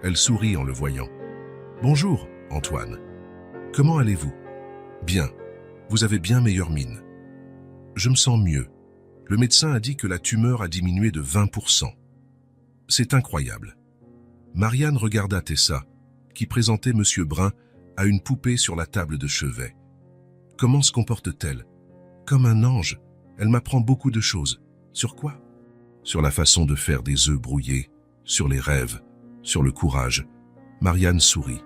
Elle sourit en le voyant. « Bonjour, Antoine. Comment allez-vous ?»« Bien. Vous avez bien meilleure mine. »« Je me sens mieux. Le médecin a dit que la tumeur a diminué de 20%. C'est incroyable. » Marianne regarda Tessa, qui présentait Monsieur Brun à une poupée sur la table de chevet. « Comment se comporte-t-elle ? Comme un ange. Elle m'apprend beaucoup de choses. Sur quoi ? Sur la façon de faire des œufs brouillés, sur les rêves, sur le courage. » Marianne sourit.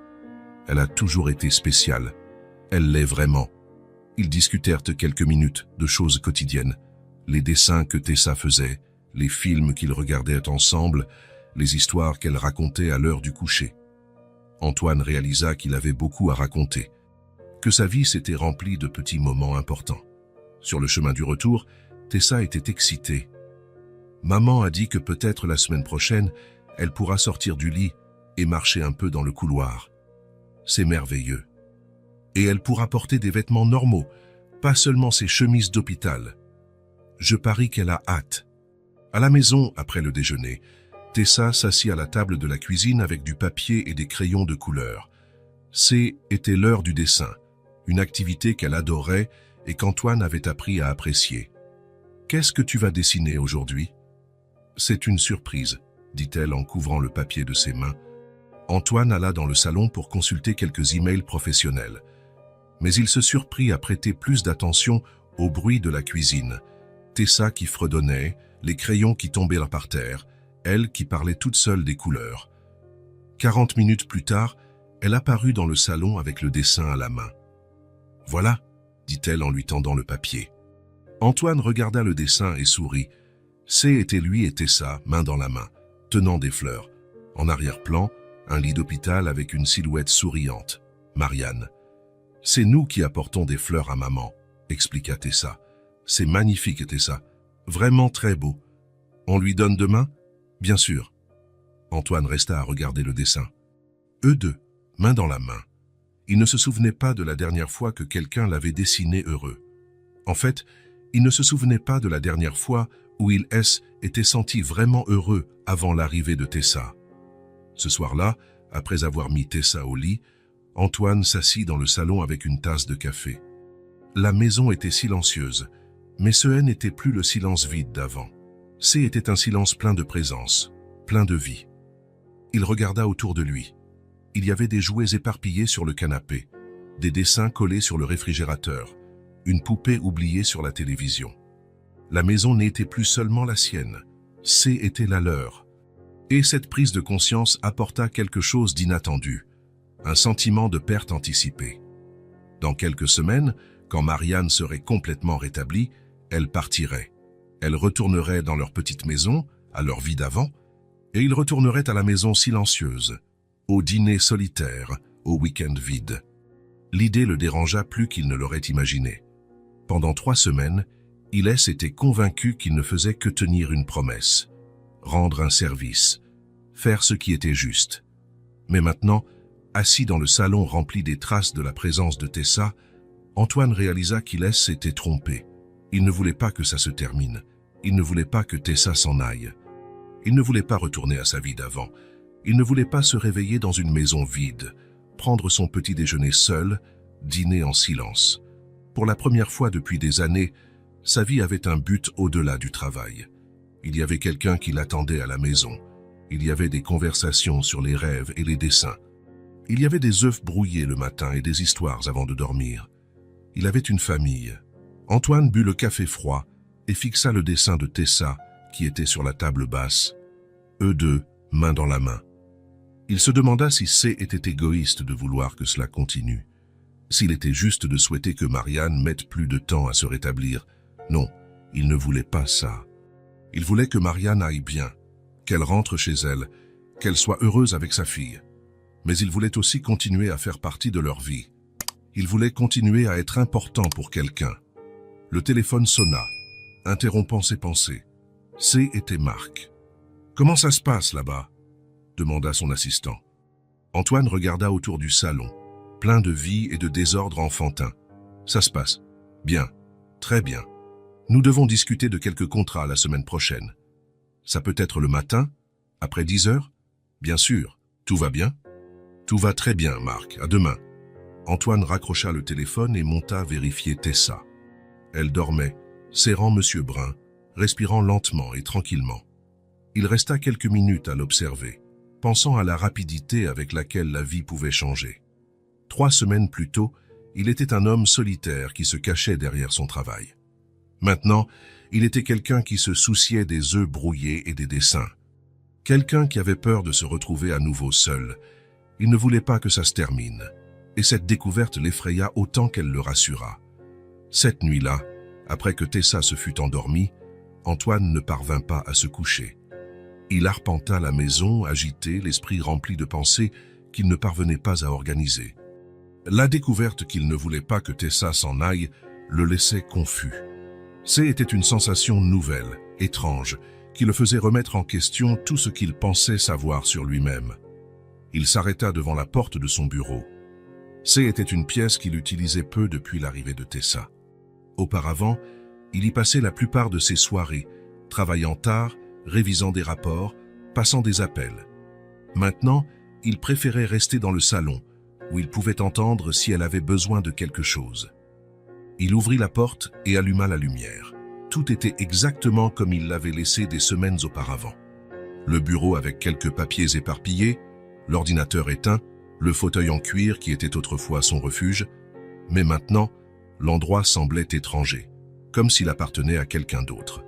Elle a toujours été spéciale. Elle l'est vraiment. Ils discutèrent quelques minutes de choses quotidiennes. Les dessins que Tessa faisait, les films qu'ils regardaient ensemble, les histoires qu'elle racontait à l'heure du coucher. Antoine réalisa qu'il avait beaucoup à raconter, que sa vie s'était remplie de petits moments importants. Sur le chemin du retour, Tessa était excitée. Maman a dit que peut-être la semaine prochaine, elle pourra sortir du lit et marcher un peu dans le couloir. C'est merveilleux. Et elle pourra porter des vêtements normaux, pas seulement ses chemises d'hôpital. Je parie qu'elle a hâte. À la maison, après le déjeuner, Tessa s'assit à la table de la cuisine avec du papier et des crayons de couleur. C'était l'heure du dessin, une activité qu'elle adorait et qu'Antoine avait appris à apprécier. « Qu'est-ce que tu vas dessiner aujourd'hui ?»« C'est une surprise, » dit-elle en couvrant le papier de ses mains. Antoine alla dans le salon pour consulter quelques emails professionnels. Mais il se surprit à prêter plus d'attention au bruit de la cuisine. Tessa qui fredonnait, les crayons qui tombaient par terre, elle qui parlait toute seule des couleurs. 40 minutes plus tard, elle apparut dans le salon avec le dessin à la main. « Voilà », dit-elle en lui tendant le papier. Antoine regarda le dessin et sourit. C'était lui et Tessa, main dans la main, tenant des fleurs. En arrière-plan, un lit d'hôpital avec une silhouette souriante. Marianne. « C'est nous qui apportons des fleurs à maman », expliqua Tessa. « C'est magnifique, Tessa. Vraiment très beau. On lui donne demain ? Bien sûr. » Antoine resta à regarder le dessin. Eux deux, main dans la main. Il ne se souvenait pas de la dernière fois que quelqu'un l'avait dessiné heureux. En fait, il ne se souvenait pas de la dernière fois où il était senti vraiment heureux avant l'arrivée de Tessa. Ce soir-là, après avoir mis Tessa au lit, Antoine s'assit dans le salon avec une tasse de café. La maison était silencieuse, mais ce n'était plus le silence vide d'avant. C'était un silence plein de présence, plein de vie. Il regarda autour de lui. Il y avait des jouets éparpillés sur le canapé, des dessins collés sur le réfrigérateur, une poupée oubliée sur la télévision. La maison n'était plus seulement la sienne, c'était la leur. Et cette prise de conscience apporta quelque chose d'inattendu, un sentiment de perte anticipée. Dans quelques semaines, quand Marianne serait complètement rétablie, elle partirait. Elle retournerait dans leur petite maison, à leur vie d'avant, et ils retourneraient à la maison silencieuse, au dîner solitaire, au week-end vide. L'idée le dérangea plus qu'il ne l'aurait imaginé. Pendant 3 semaines, Ilès était convaincu qu'il ne faisait que tenir une promesse, rendre un service, faire ce qui était juste. Mais maintenant, assis dans le salon rempli des traces de la présence de Tessa, Antoine réalisa qu'Ilès s'était trompé. Il ne voulait pas que ça se termine. Il ne voulait pas que Tessa s'en aille. Il ne voulait pas retourner à sa vie d'avant. Il ne voulait pas se réveiller dans une maison vide, prendre son petit déjeuner seul, dîner en silence. Pour la première fois depuis des années, sa vie avait un but au-delà du travail. Il y avait quelqu'un qui l'attendait à la maison. Il y avait des conversations sur les rêves et les dessins. Il y avait des œufs brouillés le matin et des histoires avant de dormir. Il avait une famille. Antoine but le café froid et fixa le dessin de Tessa qui était sur la table basse. Eux deux, main dans la main. Il se demanda si C était égoïste de vouloir que cela continue. S'il était juste de souhaiter que Marianne mette plus de temps à se rétablir. Non, il ne voulait pas ça. Il voulait que Marianne aille bien, qu'elle rentre chez elle, qu'elle soit heureuse avec sa fille. Mais il voulait aussi continuer à faire partie de leur vie. Il voulait continuer à être important pour quelqu'un. Le téléphone sonna, interrompant ses pensées. C était Marc. « Comment ça se passe là-bas » demanda son assistant. Antoine regarda autour du salon, plein de vie et de désordre enfantin. « Ça se passe. Bien. Très bien. Nous devons discuter de quelques contrats la semaine prochaine. Ça peut être le matin, après 10 heures ? Bien sûr. Tout va bien ? Tout va très bien, Marc. À demain. » Antoine raccrocha le téléphone et monta vérifier Tessa. Elle dormait, serrant Monsieur Brun, respirant lentement et tranquillement. Il resta quelques minutes à l'observer, pensant à la rapidité avec laquelle la vie pouvait changer. 3 semaines plus tôt, il était un homme solitaire qui se cachait derrière son travail. Maintenant, il était quelqu'un qui se souciait des œufs brouillés et des dessins. Quelqu'un qui avait peur de se retrouver à nouveau seul. Il ne voulait pas que ça se termine. Et cette découverte l'effraya autant qu'elle le rassura. Cette nuit-là, après que Tessa se fut endormie, Antoine ne parvint pas à se coucher. Il arpenta la maison, agité, l'esprit rempli de pensées qu'il ne parvenait pas à organiser. La découverte qu'il ne voulait pas que Tessa s'en aille le laissait confus. C'était une sensation nouvelle, étrange, qui le faisait remettre en question tout ce qu'il pensait savoir sur lui-même. Il s'arrêta devant la porte de son bureau. Était une pièce qu'il utilisait peu depuis l'arrivée de Tessa. Auparavant, il y passait la plupart de ses soirées, travaillant tard, révisant des rapports, passant des appels. Maintenant, il préférait rester dans le salon, où il pouvait entendre si elle avait besoin de quelque chose. Il ouvrit la porte et alluma la lumière. Tout était exactement comme il l'avait laissé des semaines auparavant. Le bureau avec quelques papiers éparpillés, l'ordinateur éteint, le fauteuil en cuir qui était autrefois son refuge, mais maintenant, l'endroit semblait étranger, comme s'il appartenait à quelqu'un d'autre.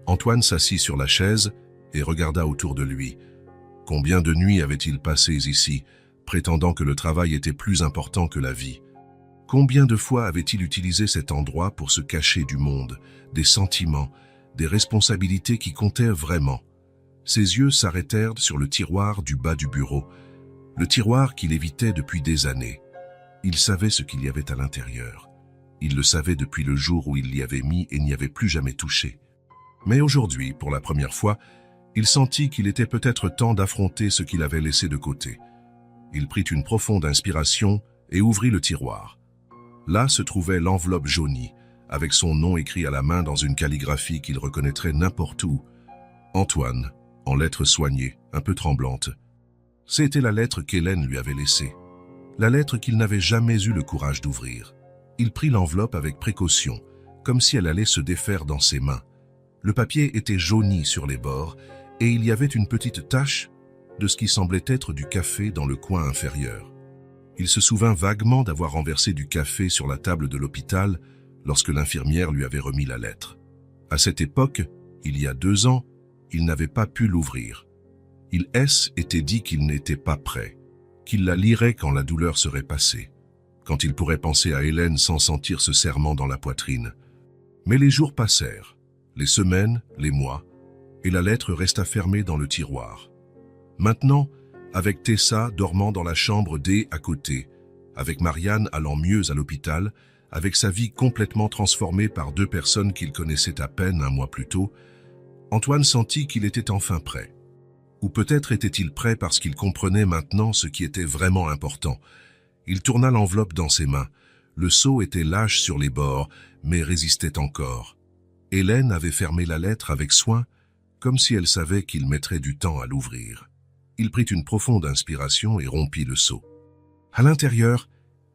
Antoine s'assit sur la chaise et regarda autour de lui. Combien de nuits avait-il passé ici, prétendant que le travail était plus important que la vie? Combien de fois avait-il utilisé cet endroit pour se cacher du monde, des sentiments, des responsabilités qui comptaient vraiment? Ses yeux s'arrêtèrent sur le tiroir du bas du bureau, le tiroir qu'il évitait depuis des années. Il savait ce qu'il y avait à l'intérieur. Il le savait depuis le jour où il l'y avait mis et n'y avait plus jamais touché. Mais aujourd'hui, pour la première fois, il sentit qu'il était peut-être temps d'affronter ce qu'il avait laissé de côté. Il prit une profonde inspiration et ouvrit le tiroir. Là se trouvait l'enveloppe jaunie, avec son nom écrit à la main dans une calligraphie qu'il reconnaîtrait n'importe où. Antoine, en lettres soignées, un peu tremblantes. C'était la lettre qu'Hélène lui avait laissée. La lettre qu'il n'avait jamais eu le courage d'ouvrir. Il prit l'enveloppe avec précaution, comme si elle allait se défaire dans ses mains. Le papier était jauni sur les bords et il y avait une petite tache de ce qui semblait être du café dans le coin inférieur. Il se souvint vaguement d'avoir renversé du café sur la table de l'hôpital lorsque l'infirmière lui avait remis la lettre. À cette époque, il y a 2 ans, il n'avait pas pu l'ouvrir. Il était dit qu'il n'était pas prêt, qu'il la lirait quand la douleur serait passée, quand il pourrait penser à Hélène sans sentir ce serrement dans la poitrine. Mais les jours passèrent, les semaines, les mois, et la lettre resta fermée dans le tiroir. Maintenant, avec Tessa dormant dans la chambre D à côté, avec Marianne allant mieux à l'hôpital, avec sa vie complètement transformée par deux personnes qu'il connaissait à peine un mois plus tôt, Antoine sentit qu'il était enfin prêt. Ou peut-être était-il prêt parce qu'il comprenait maintenant ce qui était vraiment important. Il tourna l'enveloppe dans ses mains. Le seau était lâche sur les bords, mais résistait encore. Hélène avait fermé la lettre avec soin, comme si elle savait qu'il mettrait du temps à l'ouvrir. Il prit une profonde inspiration et rompit le seau. À l'intérieur,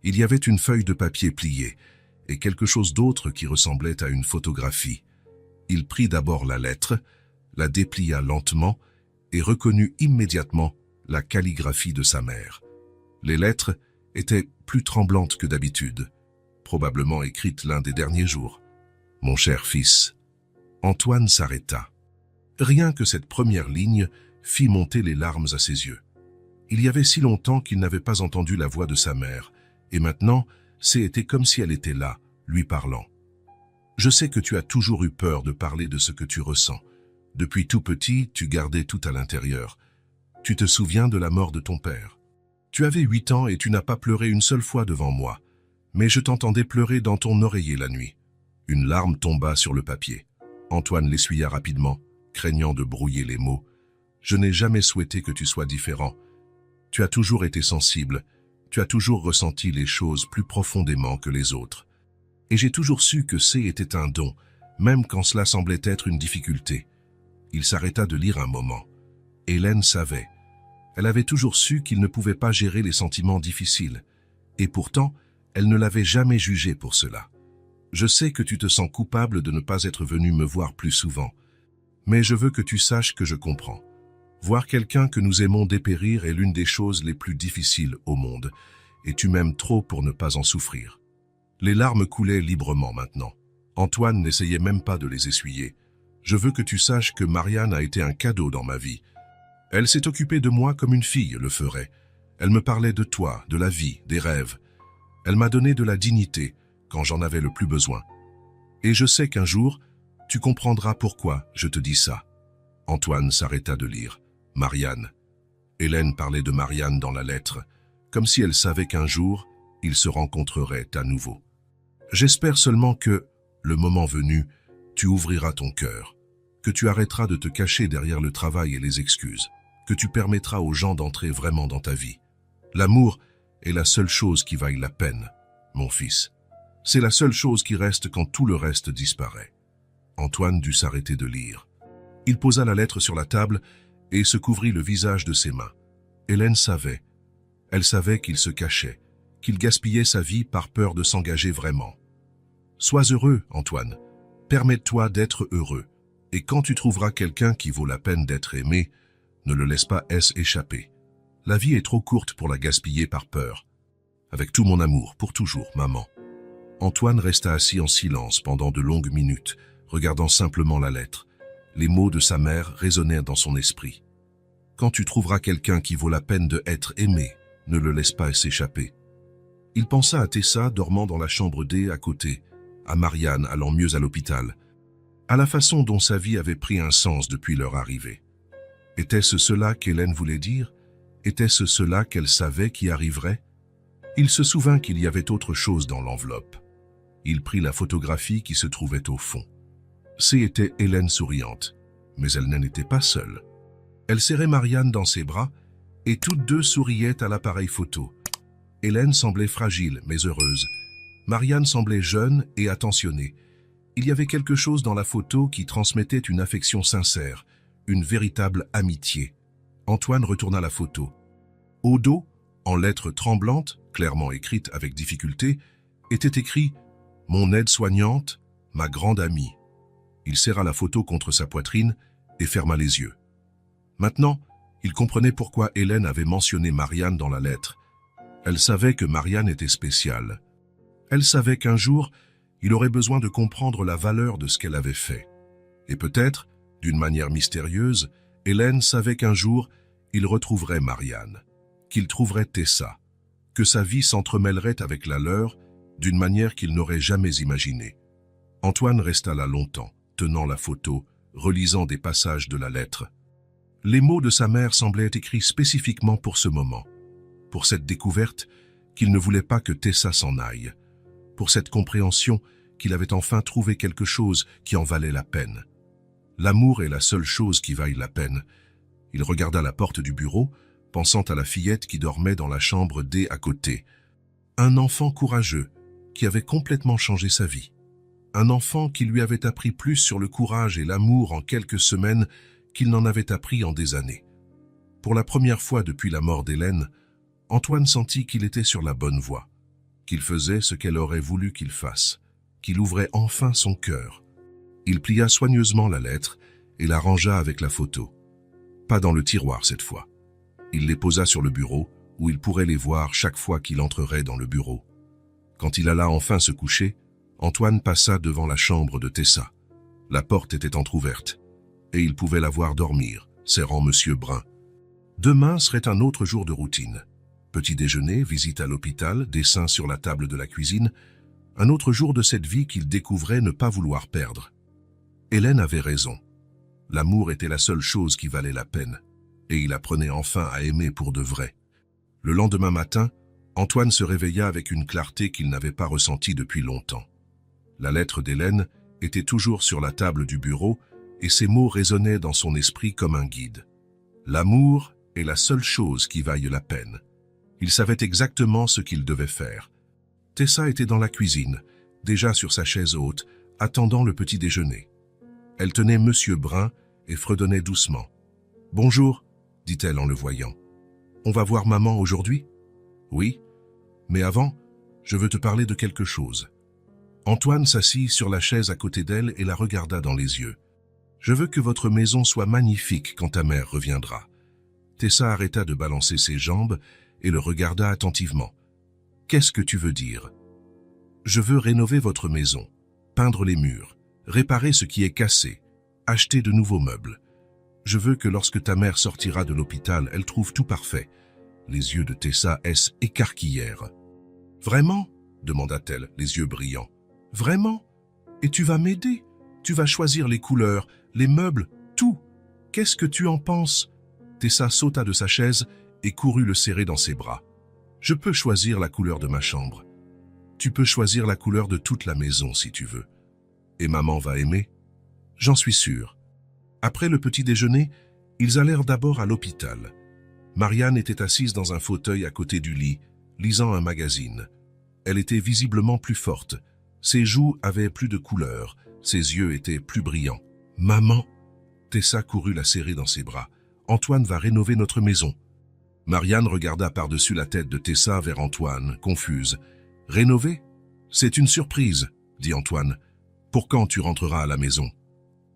il y avait une feuille de papier pliée et quelque chose d'autre qui ressemblait à une photographie. Il prit d'abord la lettre, la déplia lentement et reconnut immédiatement la calligraphie de sa mère. Les lettres étaient plus tremblantes que d'habitude, probablement écrites l'un des derniers jours. « Mon cher fils ». Antoine s'arrêta. Rien que cette première ligne fit monter les larmes à ses yeux. Il y avait si longtemps qu'il n'avait pas entendu la voix de sa mère, et maintenant, c'était comme si elle était là, lui parlant. « Je sais que tu as toujours eu peur de parler de ce que tu ressens. Depuis tout petit, tu gardais tout à l'intérieur. Tu te souviens de la mort de ton père. Tu avais 8 ans et tu n'as pas pleuré une seule fois devant moi, mais je t'entendais pleurer dans ton oreiller la nuit. » Une larme tomba sur le papier. Antoine l'essuya rapidement, craignant de brouiller les mots. « Je n'ai jamais souhaité que tu sois différent. Tu as toujours été sensible, tu as toujours ressenti les choses plus profondément que les autres. Et j'ai toujours su que était un don, même quand cela semblait être une difficulté. » Il s'arrêta de lire un moment. Hélène savait. Elle avait toujours su qu'il ne pouvait pas gérer les sentiments difficiles. Et pourtant, elle ne l'avait jamais jugé pour cela. « Je sais que tu te sens coupable de ne pas être venu me voir plus souvent. Mais je veux que tu saches que je comprends. Voir quelqu'un que nous aimons dépérir est l'une des choses les plus difficiles au monde, et tu m'aimes trop pour ne pas en souffrir. » Les larmes coulaient librement maintenant. Antoine n'essayait même pas de les essuyer. « Je veux que tu saches que Marianne a été un cadeau dans ma vie. Elle s'est occupée de moi comme une fille le ferait. Elle me parlait de toi, de la vie, des rêves. Elle m'a donné de la dignité quand j'en avais le plus besoin. Et je sais qu'un jour, tu comprendras pourquoi je te dis ça. » Antoine s'arrêta de lire. Marianne. Hélène parlait de Marianne dans la lettre, comme si elle savait qu'un jour, ils se rencontreraient à nouveau. « J'espère seulement que, le moment venu, tu ouvriras ton cœur, que tu arrêteras de te cacher derrière le travail et les excuses, que tu permettras aux gens d'entrer vraiment dans ta vie. L'amour est la seule chose qui vaille la peine, mon fils. C'est la seule chose qui reste quand tout le reste disparaît. » Antoine dut s'arrêter de lire. Il posa la lettre sur la table et se couvrit le visage de ses mains. Hélène savait. Elle savait qu'il se cachait, qu'il gaspillait sa vie par peur de s'engager vraiment. « Sois heureux, Antoine. Permets-toi d'être heureux. Et quand tu trouveras quelqu'un qui vaut la peine d'être aimé, ne le laisse pas échapper. La vie est trop courte pour la gaspiller par peur. Avec tout mon amour, pour toujours, maman. » Antoine resta assis en silence pendant de longues minutes, regardant simplement la lettre. Les mots de sa mère résonnèrent dans son esprit. « Quand tu trouveras quelqu'un qui vaut la peine d'être aimé, ne le laisse pas s'échapper. » Il pensa à Tessa dormant dans la chambre D à côté, à Marianne allant mieux à l'hôpital, à la façon dont sa vie avait pris un sens depuis leur arrivée. Était-ce cela qu'Hélène voulait dire? Était-ce cela qu'elle savait qui arriverait? Il se souvint qu'il y avait autre chose dans l'enveloppe. Il prit la photographie qui se trouvait au fond. C'était Hélène souriante, mais elle n'en était pas seule. Elle serrait Marianne dans ses bras, et toutes deux souriaient à l'appareil photo. Hélène semblait fragile, mais heureuse. Marianne semblait jeune et attentionnée. Il y avait quelque chose dans la photo qui transmettait une affection sincère, une véritable amitié. Antoine retourna la photo. Au dos, en lettres tremblantes, clairement écrites avec difficulté, était écrit « Mon aide-soignante, ma grande amie ». Il serra la photo contre sa poitrine et ferma les yeux. Maintenant, il comprenait pourquoi Hélène avait mentionné Marianne dans la lettre. Elle savait que Marianne était spéciale. Elle savait qu'un jour, il aurait besoin de comprendre la valeur de ce qu'elle avait fait. Et peut-être, d'une manière mystérieuse, Hélène savait qu'un jour, il retrouverait Marianne, qu'il trouverait Tessa, que sa vie s'entremêlerait avec la leur d'une manière qu'il n'aurait jamais imaginée. Antoine resta là longtemps, tenant la photo, relisant des passages de la lettre. Les mots de sa mère semblaient écrits spécifiquement pour ce moment, pour cette découverte qu'il ne voulait pas que Tessa s'en aille, pour cette compréhension qu'il avait enfin trouvé quelque chose qui en valait la peine. L'amour est la seule chose qui vaille la peine. Il regarda la porte du bureau, pensant à la fillette qui dormait dans la chambre D à côté. Un enfant courageux qui avait complètement changé sa vie. Un enfant qui lui avait appris plus sur le courage et l'amour en quelques semaines qu'il n'en avait appris en des années. Pour la première fois depuis la mort d'Hélène, Antoine sentit qu'il était sur la bonne voie, qu'il faisait ce qu'elle aurait voulu qu'il fasse, qu'il ouvrait enfin son cœur. Il plia soigneusement la lettre et la rangea avec la photo. Pas dans le tiroir cette fois. Il les posa sur le bureau, où il pourrait les voir chaque fois qu'il entrerait dans le bureau. Quand il alla enfin se coucher, Antoine passa devant la chambre de Tessa. La porte était entr'ouverte, et il pouvait la voir dormir, serrant Monsieur Brun. Demain serait un autre jour de routine. Petit déjeuner, visite à l'hôpital, dessin sur la table de la cuisine, un autre jour de cette vie qu'il découvrait ne pas vouloir perdre. Hélène avait raison. L'amour était la seule chose qui valait la peine, et il apprenait enfin à aimer pour de vrai. Le lendemain matin, Antoine se réveilla avec une clarté qu'il n'avait pas ressentie depuis longtemps. La lettre d'Hélène était toujours sur la table du bureau, et ces mots résonnaient dans son esprit comme un guide. L'amour est la seule chose qui vaille la peine. Il savait exactement ce qu'il devait faire. Tessa était dans la cuisine, déjà sur sa chaise haute, attendant le petit déjeuner. Elle tenait Monsieur Brun et fredonnait doucement. « Bonjour, dit-elle en le voyant. On va voir maman aujourd'hui ? Oui, mais avant, je veux te parler de quelque chose. Antoine s'assit sur la chaise à côté d'elle et la regarda dans les yeux. Je veux que votre maison soit magnifique quand ta mère reviendra. Tessa arrêta de balancer ses jambes et le regarda attentivement. Qu'est-ce que tu veux dire? Je veux rénover votre maison, peindre les murs, réparer ce qui est cassé, acheter de nouveaux meubles. Je veux que lorsque ta mère sortira de l'hôpital, elle trouve tout parfait. Les yeux de Tessa s'écarquillèrent. Vraiment? Demanda-t-elle, les yeux brillants. Vraiment? Et tu vas m'aider? Tu vas choisir les couleurs, les meubles, tout. Qu'est-ce que tu en penses? Tessa sauta de sa chaise et courut le serrer dans ses bras. Je peux choisir la couleur de ma chambre. Tu peux choisir la couleur de toute la maison si tu veux. Et maman va aimer? J'en suis sûr. Après le petit déjeuner, ils allèrent d'abord à l'hôpital. Marianne était assise dans un fauteuil à côté du lit, lisant un magazine. Elle était visiblement plus forte. Ses joues avaient plus de couleur, ses yeux étaient plus brillants. « Maman !» Tessa courut la serrer dans ses bras. « Antoine va rénover notre maison. » Marianne regarda par-dessus la tête de Tessa vers Antoine, confuse. « Rénover? C'est une surprise, » dit Antoine. « Pour quand tu rentreras à la maison? »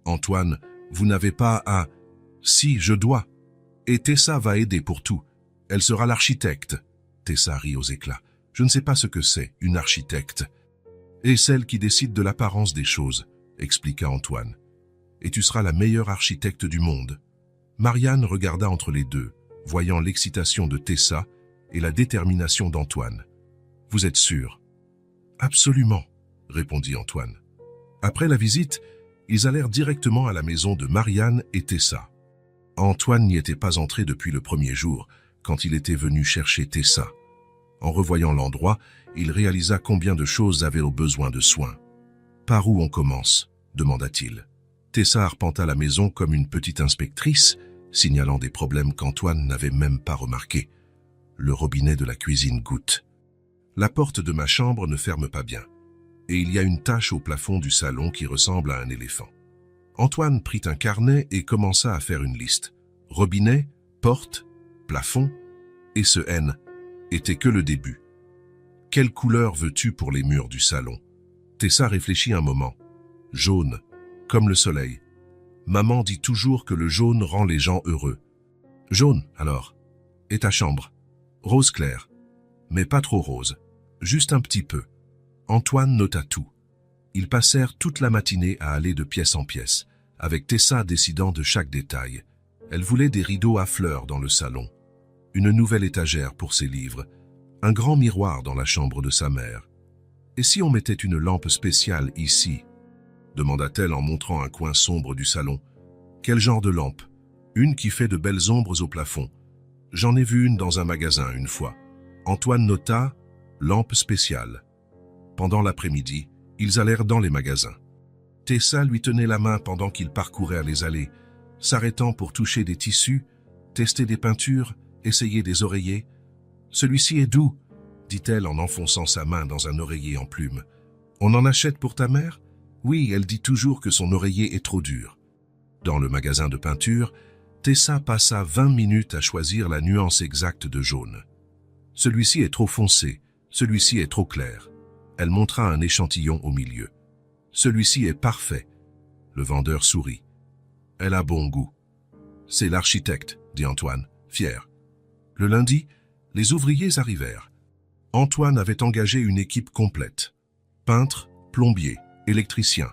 Antoine, vous n'avez pas à... Si, je dois. Et Tessa va aider pour tout. Elle sera l'architecte. Tessa rit aux éclats. Je ne sais pas ce que c'est, une architecte. Et celle qui décide de l'apparence des choses, expliqua Antoine. Et tu seras la meilleure architecte du monde. Marianne regarda entre les deux, voyant l'excitation de Tessa et la détermination d'Antoine. Vous êtes sûr? Absolument, répondit Antoine. Après la visite, ils allèrent directement à la maison de Marianne et Tessa. Antoine n'y était pas entré depuis le premier jour, quand il était venu chercher Tessa. En revoyant l'endroit, il réalisa combien de choses avaient besoin de soins. « Par où on commence ?» demanda-t-il. Tessa arpenta la maison comme une petite inspectrice, signalant des problèmes qu'Antoine n'avait même pas remarqués. Le robinet de la cuisine goutte. La porte de ma chambre ne ferme pas bien, et il y a une tache au plafond du salon qui ressemble à un éléphant. Antoine prit un carnet et commença à faire une liste. Robinet, porte, plafond, et ce N était que le début. Quelle couleur veux-tu pour les murs du salon? Tessa réfléchit un moment. Jaune, comme le soleil. Maman dit toujours que le jaune rend les gens heureux. Jaune, alors. Et ta chambre? Rose clair, mais pas trop rose, juste un petit peu. Antoine nota tout. Ils passèrent toute la matinée à aller de pièce en pièce, avec Tessa décidant de chaque détail. Elle voulait des rideaux à fleurs dans le salon, une nouvelle étagère pour ses livres, un grand miroir dans la chambre de sa mère. « Et si on mettait une lampe spéciale ici ?» demanda-t-elle en montrant un coin sombre du salon. « Quel genre de lampe? Une qui fait de belles ombres au plafond. J'en ai vu une dans un magasin une fois. Antoine nota « lampe spéciale ». Pendant l'après-midi, ils allèrent dans les magasins. Tessa lui tenait la main pendant qu'ils parcouraient les allées, s'arrêtant pour toucher des tissus, tester des peintures, essayer des oreillers. « Celui-ci est doux », dit-elle en enfonçant sa main dans un oreiller en plume. « On en achète pour ta mère ?»« Oui, elle dit toujours que son oreiller est trop dur. » Dans le magasin de peinture, Tessa passa 20 minutes à choisir la nuance exacte de jaune. « Celui-ci est trop foncé, celui-ci est trop clair. » Elle montra un échantillon au milieu. « Celui-ci est parfait. » Le vendeur sourit. « Elle a bon goût. »« C'est l'architecte, » dit Antoine, fier. Le lundi, les ouvriers arrivèrent. Antoine avait engagé une équipe complète. Peintre, plombier, électricien.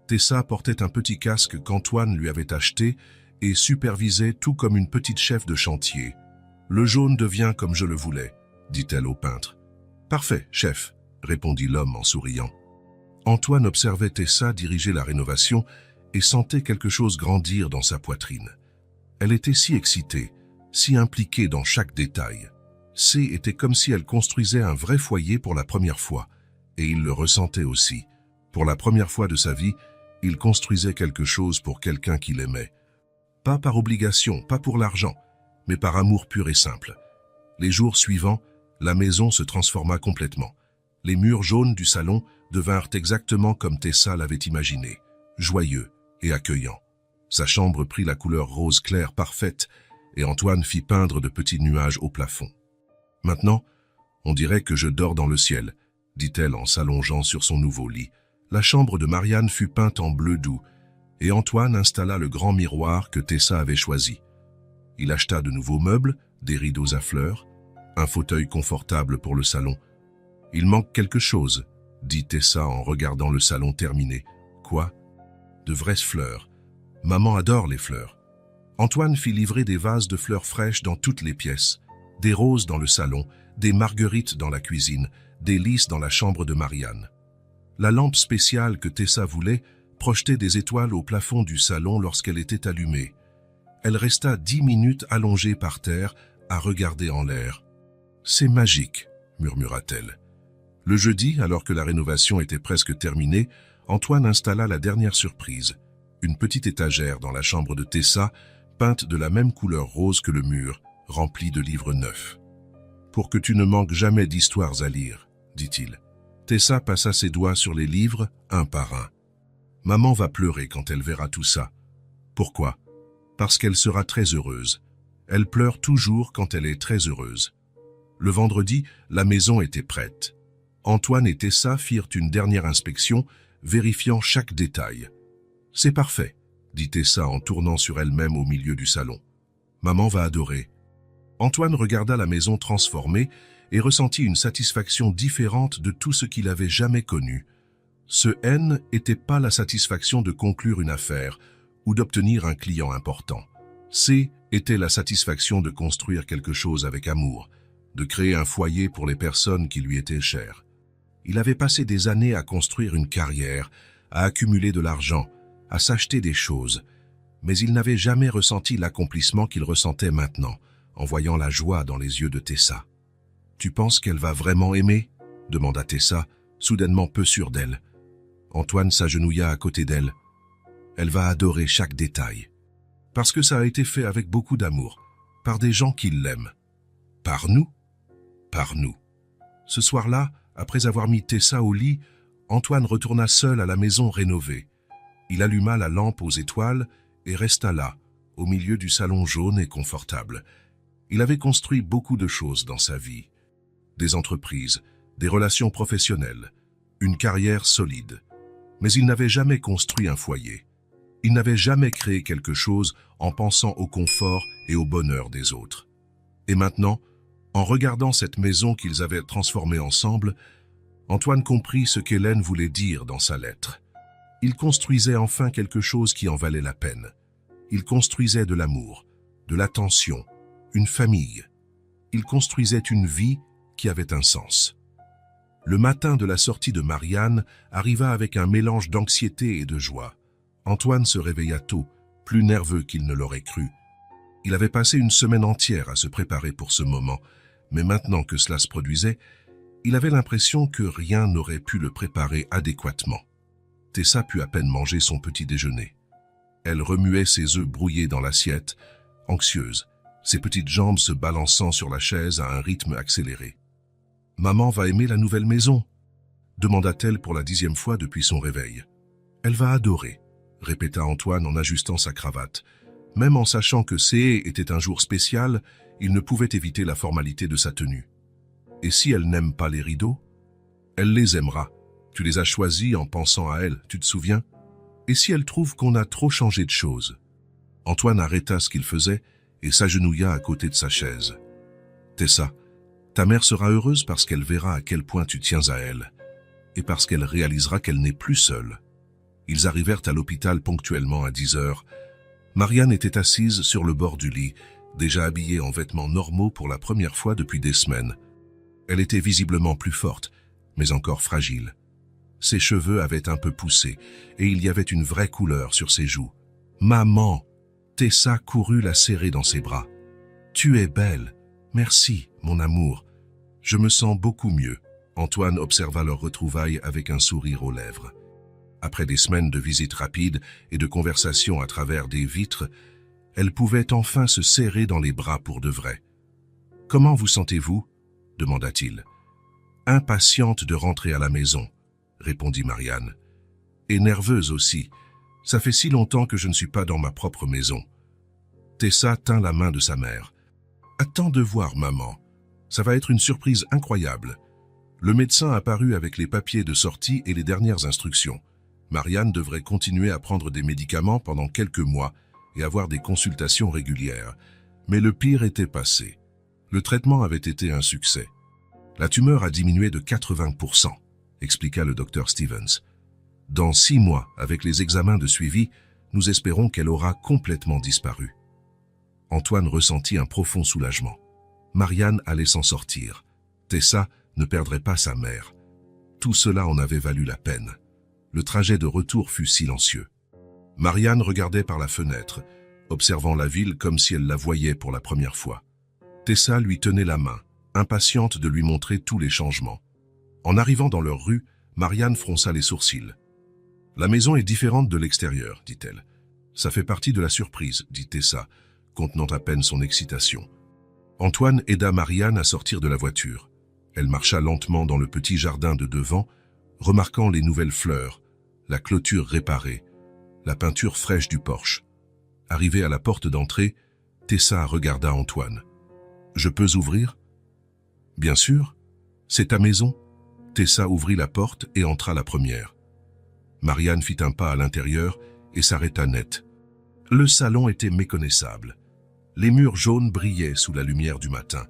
Tessa portait un petit casque qu'Antoine lui avait acheté et supervisait tout comme une petite chef de chantier. « Le jaune devient comme je le voulais, » dit-elle au peintre. « Parfait, chef, » répondit l'homme en souriant. Antoine observait Tessa diriger la rénovation et sentait quelque chose grandir dans sa poitrine. Elle était si excitée, si impliquée dans chaque détail. C était comme si elle construisait un vrai foyer pour la première fois, et il le ressentait aussi. Pour la première fois de sa vie, il construisait quelque chose pour quelqu'un qu'il aimait. Pas par obligation, pas pour l'argent, mais par amour pur et simple. Les jours suivants, la maison se transforma complètement. Les murs jaunes du salon devinrent exactement comme Tessa l'avait imaginé, joyeux et accueillants. Sa chambre prit la couleur rose claire parfaite et Antoine fit peindre de petits nuages au plafond. « Maintenant, on dirait que je dors dans le ciel », dit-elle en s'allongeant sur son nouveau lit. La chambre de Marianne fut peinte en bleu doux et Antoine installa le grand miroir que Tessa avait choisi. Il acheta de nouveaux meubles, des rideaux à fleurs, un fauteuil confortable pour le salon. « Il manque quelque chose », dit Tessa en regardant le salon terminé. « Quoi ?»« De vraies fleurs. Maman adore les fleurs. » Antoine fit livrer des vases de fleurs fraîches dans toutes les pièces, des roses dans le salon, des marguerites dans la cuisine, des lys dans la chambre de Marianne. La lampe spéciale que Tessa voulait projetait des étoiles au plafond du salon lorsqu'elle était allumée. Elle resta 10 minutes allongée par terre à regarder en l'air. « C'est magique », murmura-t-elle. Le jeudi, alors que la rénovation était presque terminée, Antoine installa la dernière surprise, une petite étagère dans la chambre de Tessa, peinte de la même couleur rose que le mur, remplie de livres neufs. « Pour que tu ne manques jamais d'histoires à lire, » dit-il. Tessa passa ses doigts sur les livres, un par un. « Maman va pleurer quand elle verra tout ça. » « Pourquoi ? » « Parce qu'elle sera très heureuse. Elle pleure toujours quand elle est très heureuse. » Le vendredi, la maison était prête. Antoine et Tessa firent une dernière inspection, vérifiant chaque détail. « C'est parfait, » dit Tessa en tournant sur elle-même au milieu du salon. « Maman va adorer. » Antoine regarda la maison transformée et ressentit une satisfaction différente de tout ce qu'il avait jamais connu. Ce N n'était pas la satisfaction de conclure une affaire ou d'obtenir un client important. C était la satisfaction de construire quelque chose avec amour, de créer un foyer pour les personnes qui lui étaient chères. Il avait passé des années à construire une carrière, à accumuler de l'argent, à s'acheter des choses, mais il n'avait jamais ressenti l'accomplissement qu'il ressentait maintenant, en voyant la joie dans les yeux de Tessa. « Tu penses qu'elle va vraiment aimer ?» demanda Tessa, soudainement peu sûre d'elle. Antoine s'agenouilla à côté d'elle. « Elle va adorer chaque détail. Parce que ça a été fait avec beaucoup d'amour, par des gens qui l'aiment. Par nous ? Par nous. » Ce soir-là, après avoir mis Tessa au lit, Antoine retourna seul à la maison rénovée. Il alluma la lampe aux étoiles et resta là, au milieu du salon jaune et confortable. Il avait construit beaucoup de choses dans sa vie. Des entreprises, des relations professionnelles, une carrière solide. Mais il n'avait jamais construit un foyer. Il n'avait jamais créé quelque chose en pensant au confort et au bonheur des autres. Et maintenant, en regardant cette maison qu'ils avaient transformée ensemble, Antoine comprit ce qu'Hélène voulait dire dans sa lettre. Il construisait enfin quelque chose qui en valait la peine. Il construisait de l'amour, de l'attention, une famille. Il construisait une vie qui avait un sens. Le matin de la sortie de Marianne arriva avec un mélange d'anxiété et de joie. Antoine se réveilla tôt, plus nerveux qu'il ne l'aurait cru. Il avait passé une semaine entière à se préparer pour ce moment, mais maintenant que cela se produisait, il avait l'impression que rien n'aurait pu le préparer adéquatement. Tessa put à peine manger son petit déjeuner. Elle remuait ses œufs brouillés dans l'assiette, anxieuse, ses petites jambes se balançant sur la chaise à un rythme accéléré. « Maman va aimer la nouvelle maison ?» demanda-t-elle pour la 10e fois depuis son réveil. « Elle va adorer », répéta Antoine en ajustant sa cravate. Même en sachant que C était un jour spécial, il ne pouvait éviter la formalité de sa tenue. « Et si elle n'aime pas les rideaux ? Elle les aimera. Tu les as choisis en pensant à elle, tu te souviens ? Et si elle trouve qu'on a trop changé de choses ?» Antoine arrêta ce qu'il faisait et s'agenouilla à côté de sa chaise. « Tessa, ta mère sera heureuse parce qu'elle verra à quel point tu tiens à elle, et parce qu'elle réalisera qu'elle n'est plus seule. » Ils arrivèrent à l'hôpital ponctuellement à 10 heures. Marianne était assise sur le bord du lit, déjà habillée en vêtements normaux pour la première fois depuis des semaines. Elle était visiblement plus forte, mais encore fragile. Ses cheveux avaient un peu poussé, et il y avait une vraie couleur sur ses joues. « Maman !» Tessa courut la serrer dans ses bras. « Tu es belle. Merci, mon amour. Je me sens beaucoup mieux. » Antoine observa leur retrouvaille avec un sourire aux lèvres. Après des semaines de visites rapides et de conversations à travers des vitres, elle pouvait enfin se serrer dans les bras pour de vrai. « Comment vous sentez-vous » demanda-t-il. « Impatiente de rentrer à la maison » répondit Marianne. « Et nerveuse aussi. Ça fait si longtemps que je ne suis pas dans ma propre maison. » Tessa tint la main de sa mère. « Attends de voir, maman. Ça va être une surprise incroyable. » Le médecin apparut avec les papiers de sortie et les dernières instructions. Marianne devrait continuer à prendre des médicaments pendant quelques mois et avoir des consultations régulières. Mais le pire était passé. Le traitement avait été un succès. « La tumeur a diminué de 80%, expliqua le docteur Stevens. « Dans 6 mois, avec les examens de suivi, nous espérons qu'elle aura complètement disparu. » Antoine ressentit un profond soulagement. Marianne allait s'en sortir. Tessa ne perdrait pas sa mère. Tout cela en avait valu la peine. Le trajet de retour fut silencieux. Marianne regardait par la fenêtre, observant la ville comme si elle la voyait pour la première fois. Tessa lui tenait la main, impatiente de lui montrer tous les changements. En arrivant dans leur rue, Marianne fronça les sourcils. « La maison est différente de l'extérieur, dit-elle. « Ça fait partie de la surprise, dit Tessa, contenant à peine son excitation. Antoine aida Marianne à sortir de la voiture. Elle marcha lentement dans le petit jardin de devant, remarquant les nouvelles fleurs, la clôture réparée, la peinture fraîche du porche. Arrivée à la porte d'entrée, Tessa regarda Antoine. « Je peux ouvrir ?»« Bien sûr. C'est ta maison ?» Tessa ouvrit la porte et entra la première. Marianne fit un pas à l'intérieur et s'arrêta net. Le salon était méconnaissable. Les murs jaunes brillaient sous la lumière du matin.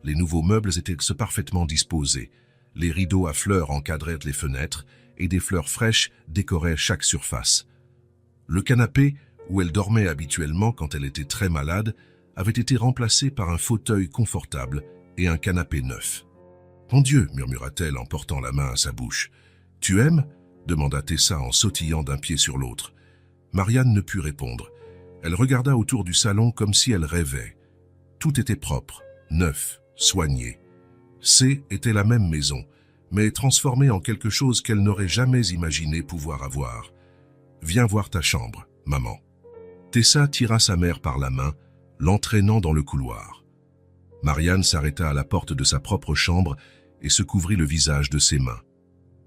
Les nouveaux meubles étaient parfaitement disposés. Les rideaux à fleurs encadraient les fenêtres et des fleurs fraîches décoraient chaque surface. Le canapé, où elle dormait habituellement quand elle était très malade, avait été remplacé par un fauteuil confortable et un canapé neuf. « Mon Dieu !» murmura-t-elle en portant la main à sa bouche. « Tu aimes ?» demanda Tessa en sautillant d'un pied sur l'autre. Marianne ne put répondre. Elle regarda autour du salon comme si elle rêvait. Tout était propre, neuf, soigné. C était la même maison, mais transformée en quelque chose qu'elle n'aurait jamais imaginé pouvoir avoir. « Viens voir ta chambre, maman. » Tessa tira sa mère par la main, l'entraînant dans le couloir. Marianne s'arrêta à la porte de sa propre chambre et se couvrit le visage de ses mains.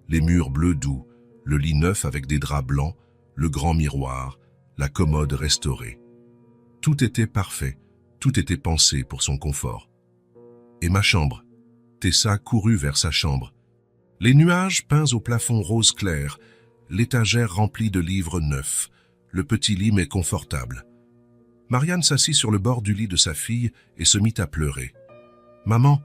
Les murs bleus doux, le lit neuf avec des draps blancs, le grand miroir, la commode restaurée. Tout était parfait, tout était pensé pour son confort. « Et ma chambre ?» Tessa courut vers sa chambre. Les nuages peints au plafond rose clair, l'étagère remplie de livres neufs, le petit lit mais confortable. Marianne s'assit sur le bord du lit de sa fille et se mit à pleurer. « Maman,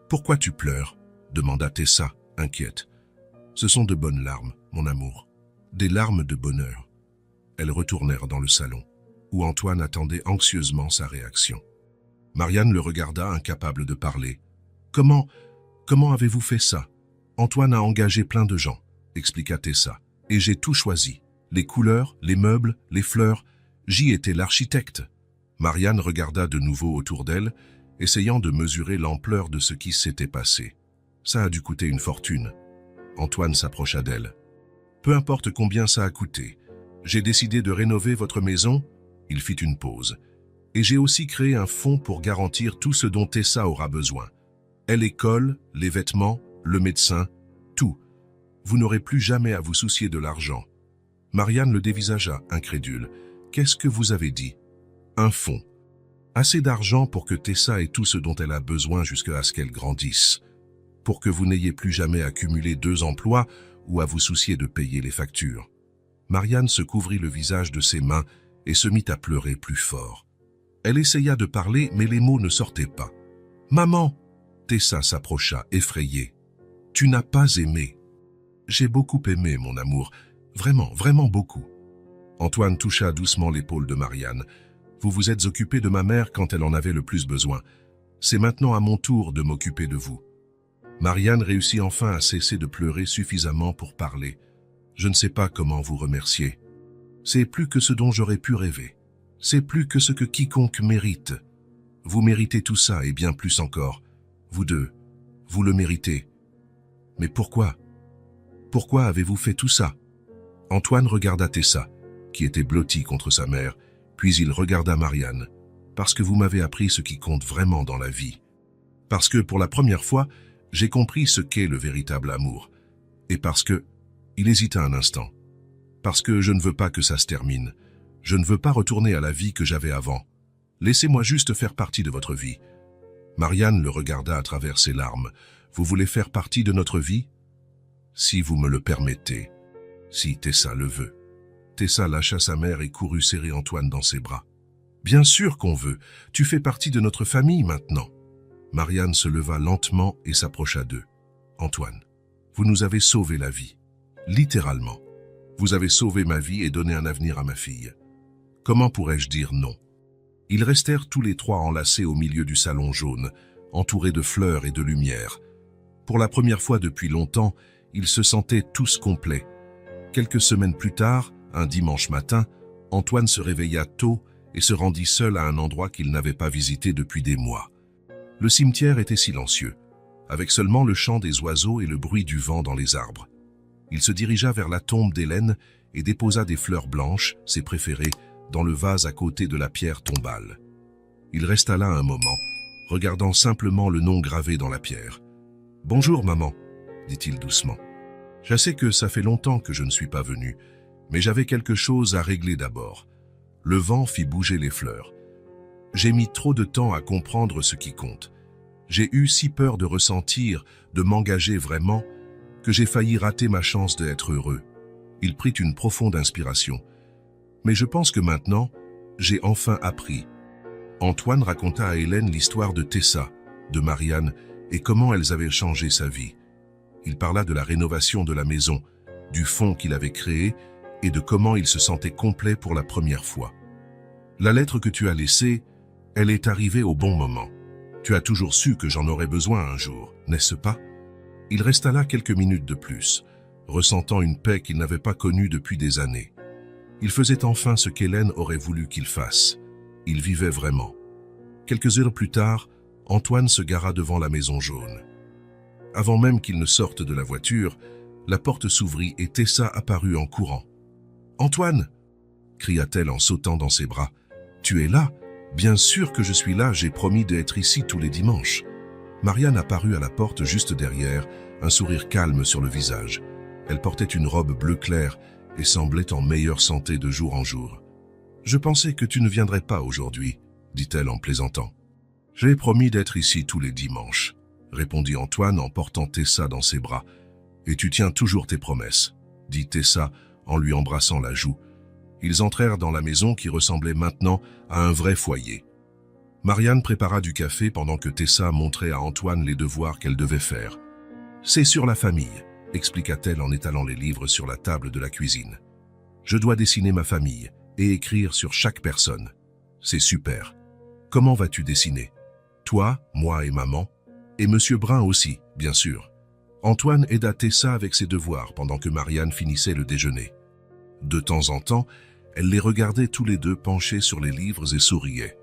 pourquoi tu pleures ?» demanda Tessa, inquiète. « Ce sont de bonnes larmes, mon amour, des larmes de bonheur. » Elles retournèrent dans le salon, où Antoine attendait anxieusement sa réaction. Marianne le regarda, incapable de parler. « Comment avez-vous fait ça ?»« Antoine a engagé plein de gens, » expliqua Tessa, « et j'ai tout choisi. Les couleurs, les meubles, les fleurs, j'y étais l'architecte. » Marianne regarda de nouveau autour d'elle, essayant de mesurer l'ampleur de ce qui s'était passé. Ça a dû coûter une fortune. Antoine s'approcha d'elle. Peu importe combien ça a coûté. J'ai décidé de rénover votre maison. Il fit une pause. Et j'ai aussi créé un fonds pour garantir tout ce dont Tessa aura besoin. L'école, les vêtements, le médecin, tout. Vous n'aurez plus jamais à vous soucier de l'argent. Marianne le dévisagea, incrédule. Qu'est-ce que vous avez dit? Un fonds. Assez d'argent pour que Tessa ait tout ce dont elle a besoin jusqu'à ce qu'elle grandisse. Pour que vous n'ayez plus jamais à cumuler 2 emplois ou à vous soucier de payer les factures. Marianne se couvrit le visage de ses mains et se mit à pleurer plus fort. Elle essaya de parler, mais les mots ne sortaient pas. « Maman !» Tessa s'approcha, effrayée. « Tu n'as pas aimé. »« J'ai beaucoup aimé, mon amour. Vraiment, vraiment beaucoup. » Antoine toucha doucement l'épaule de Marianne. « Vous vous êtes occupée de ma mère quand elle en avait le plus besoin. C'est maintenant à mon tour de m'occuper de vous. » Marianne réussit enfin à cesser de pleurer suffisamment pour parler. « Je ne sais pas comment vous remercier. C'est plus que ce dont j'aurais pu rêver. C'est plus que ce que quiconque mérite. Vous méritez tout ça et bien plus encore. Vous deux, vous le méritez. Mais pourquoi? Pourquoi avez-vous fait tout ça? » Antoine regarda Tessa, qui était blottie contre sa mère, puis il regarda Marianne. « Parce que vous m'avez appris ce qui compte vraiment dans la vie. Parce que pour la première fois, j'ai compris ce qu'est le véritable amour. Et parce que... » Il hésita un instant. « Parce que je ne veux pas que ça se termine. Je ne veux pas retourner à la vie que j'avais avant. Laissez-moi juste faire partie de votre vie. » Marianne le regarda à travers ses larmes. « Vous voulez faire partie de notre vie? Si vous me le permettez. Si Tessa le veut. » Tessa lâcha sa mère et courut serrer Antoine dans ses bras. « Bien sûr qu'on veut. Tu fais partie de notre famille maintenant. » Marianne se leva lentement et s'approcha d'eux. « Antoine, vous nous avez sauvé la vie. Littéralement. Vous avez sauvé ma vie et donné un avenir à ma fille. Comment pourrais-je dire non? » Ils restèrent tous les trois enlacés au milieu du salon jaune, entourés de fleurs et de lumière. Pour la première fois depuis longtemps, ils se sentaient tous complets. Quelques semaines plus tard, un dimanche matin, Antoine se réveilla tôt et se rendit seul à un endroit qu'il n'avait pas visité depuis des mois. Le cimetière était silencieux, avec seulement le chant des oiseaux et le bruit du vent dans les arbres. Il se dirigea vers la tombe d'Hélène et déposa des fleurs blanches, ses préférées, dans le vase à côté de la pierre tombale. Il resta là un moment, regardant simplement le nom gravé dans la pierre. « Bonjour, maman, » dit-il doucement. « Je sais que ça fait longtemps que je ne suis pas venu, mais j'avais quelque chose à régler d'abord. » Le vent fit bouger les fleurs. « J'ai mis trop de temps à comprendre ce qui compte. J'ai eu si peur de ressentir, de m'engager vraiment, que j'ai failli rater ma chance d'être heureux. » Il prit une profonde inspiration. « Mais je pense que maintenant, j'ai enfin appris. » Antoine raconta à Hélène l'histoire de Tessa, de Marianne, et comment elles avaient changé sa vie. Il parla de la rénovation de la maison, du fonds qu'il avait créé, et de comment il se sentait complet pour la première fois. « La lettre que tu as laissée, elle est arrivée au bon moment. Tu as toujours su que j'en aurais besoin un jour, n'est-ce pas? » Il resta là quelques minutes de plus, ressentant une paix qu'il n'avait pas connue depuis des années. Il faisait enfin ce qu'Hélène aurait voulu qu'il fasse. Il vivait vraiment. Quelques heures plus tard, Antoine se gara devant la maison jaune. Avant même qu'il ne sorte de la voiture, la porte s'ouvrit et Tessa apparut en courant. « Antoine !» cria-t-elle en sautant dans ses bras. « Tu es là? Bien sûr que je suis là, j'ai promis d'être ici tous les dimanches. » Marianne apparut à la porte juste derrière, un sourire calme sur le visage. Elle portait une robe bleu clair et semblait en meilleure santé de jour en jour. « Je pensais que tu ne viendrais pas aujourd'hui, » dit-elle en plaisantant. « J'ai promis d'être ici tous les dimanches, » répondit Antoine en portant Tessa dans ses bras. « Et tu tiens toujours tes promesses, » dit Tessa en lui embrassant la joue. Ils entrèrent dans la maison qui ressemblait maintenant à un vrai foyer. Marianne prépara du café pendant que Tessa montrait à Antoine les devoirs qu'elle devait faire. « C'est sur la famille, » expliqua-t-elle en étalant les livres sur la table de la cuisine. « Je dois dessiner ma famille et écrire sur chaque personne. C'est super. Comment vas-tu dessiner? Toi, moi et maman, et Monsieur Brun aussi, bien sûr. » Antoine aida Tessa avec ses devoirs pendant que Marianne finissait le déjeuner. De temps en temps, elle les regardait tous les deux penchés sur les livres et souriait.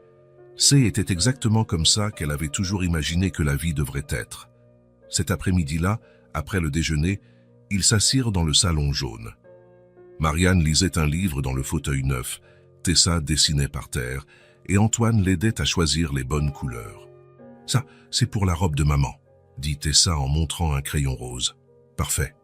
C était exactement comme ça qu'elle avait toujours imaginé que la vie devrait être. Cet après-midi-là, après le déjeuner, ils s'assirent dans le salon jaune. Marianne lisait un livre dans le fauteuil neuf, Tessa dessinait par terre, et Antoine l'aidait à choisir les bonnes couleurs. « Ça, c'est pour la robe de maman », dit Tessa en montrant un crayon rose. « Parfait. »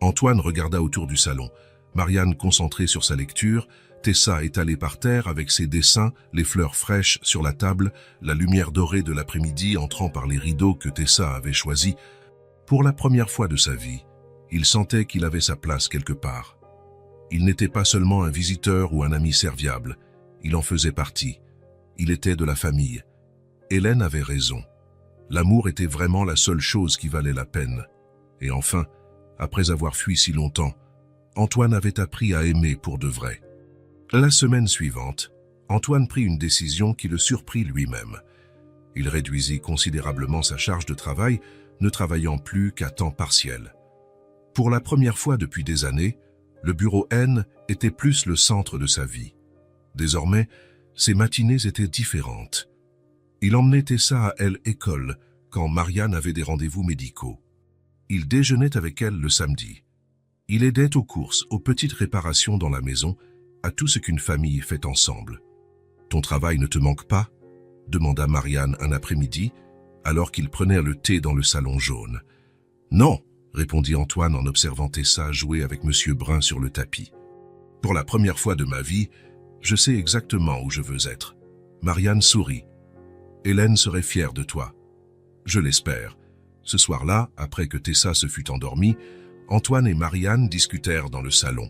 Antoine regarda autour du salon. Marianne concentrée sur sa lecture, Tessa étalée par terre avec ses dessins, les fleurs fraîches sur la table, la lumière dorée de l'après-midi entrant par les rideaux que Tessa avait choisis. Pour la première fois de sa vie, il sentait qu'il avait sa place quelque part. Il n'était pas seulement un visiteur ou un ami serviable, il en faisait partie. Il était de la famille. Hélène avait raison. L'amour était vraiment la seule chose qui valait la peine. Et enfin, après avoir fui si longtemps, Antoine avait appris à aimer pour de vrai. La semaine suivante, Antoine prit une décision qui le surprit lui-même. Il réduisit considérablement sa charge de travail, ne travaillant plus qu'à temps partiel. Pour la première fois depuis des années, le bureau N était plus le centre de sa vie. Désormais, ses matinées étaient différentes. Il emmenait Tessa à l'école quand Marianne avait des rendez-vous médicaux. Il déjeunait avec elle le samedi. Il aidait aux courses, aux petites réparations dans la maison, à tout ce qu'une famille fait ensemble. « Ton travail ne te manque pas ?» demanda Marianne un après-midi, alors qu'ils prenaient le thé dans le salon jaune. « Non !» répondit Antoine en observant Tessa jouer avec Monsieur Brun sur le tapis. « Pour la première fois de ma vie, je sais exactement où je veux être. » Marianne sourit. « Hélène serait fière de toi. »« Je l'espère. » Ce soir-là, après que Tessa se fut endormie, Antoine et Marianne discutèrent dans le salon.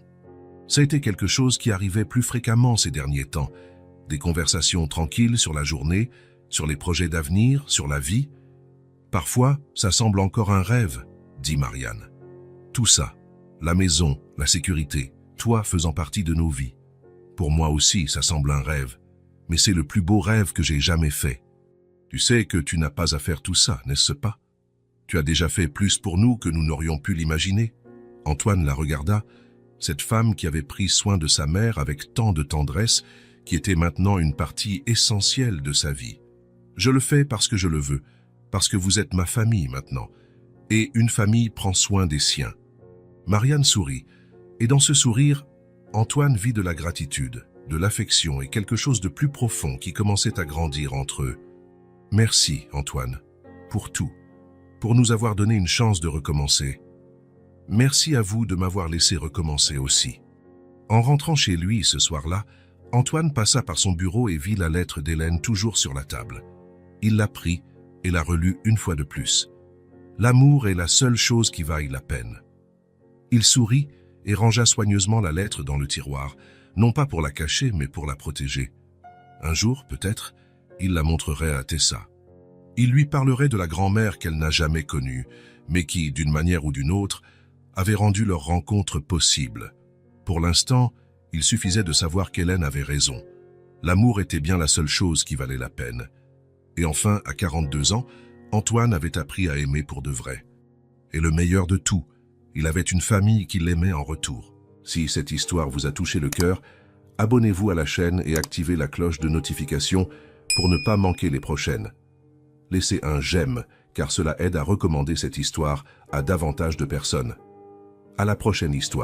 Ça a été quelque chose qui arrivait plus fréquemment ces derniers temps. Des conversations tranquilles sur la journée, sur les projets d'avenir, sur la vie. « Parfois, ça semble encore un rêve, » dit Marianne. « Tout ça, la maison, la sécurité, toi faisant partie de nos vies. Pour moi aussi, ça semble un rêve, mais c'est le plus beau rêve que j'ai jamais fait. Tu sais que tu n'as pas à faire tout ça, n'est-ce pas? Tu as déjà fait plus pour nous que nous n'aurions pu l'imaginer. » Antoine la regarda, cette femme qui avait pris soin de sa mère avec tant de tendresse, qui était maintenant une partie essentielle de sa vie. « Je le fais parce que je le veux, parce que vous êtes ma famille maintenant, et une famille prend soin des siens. » Marianne sourit, et dans ce sourire, Antoine vit de la gratitude, de l'affection et quelque chose de plus profond qui commençait à grandir entre eux. « Merci, Antoine, pour tout, pour nous avoir donné une chance de recommencer. Merci à vous de m'avoir laissé recommencer aussi. » En rentrant chez lui ce soir-là, Antoine passa par son bureau et vit la lettre d'Hélène toujours sur la table. Il la prit et la relut une fois de plus. L'amour est la seule chose qui vaille la peine. Il sourit et rangea soigneusement la lettre dans le tiroir, non pas pour la cacher, mais pour la protéger. Un jour, peut-être, il la montrerait à Tessa. Il lui parlerait de la grand-mère qu'elle n'a jamais connue, mais qui, d'une manière ou d'une autre, avait rendu leur rencontre possible. Pour l'instant, il suffisait de savoir qu'Hélène avait raison. L'amour était bien la seule chose qui valait la peine. Et enfin, à 42 ans, Antoine avait appris à aimer pour de vrai. Et le meilleur de tout, il avait une famille qui l'aimait en retour. Si cette histoire vous a touché le cœur, abonnez-vous à la chaîne et activez la cloche de notification pour ne pas manquer les prochaines. Laissez un j'aime, car cela aide à recommander cette histoire à davantage de personnes. À la prochaine histoire.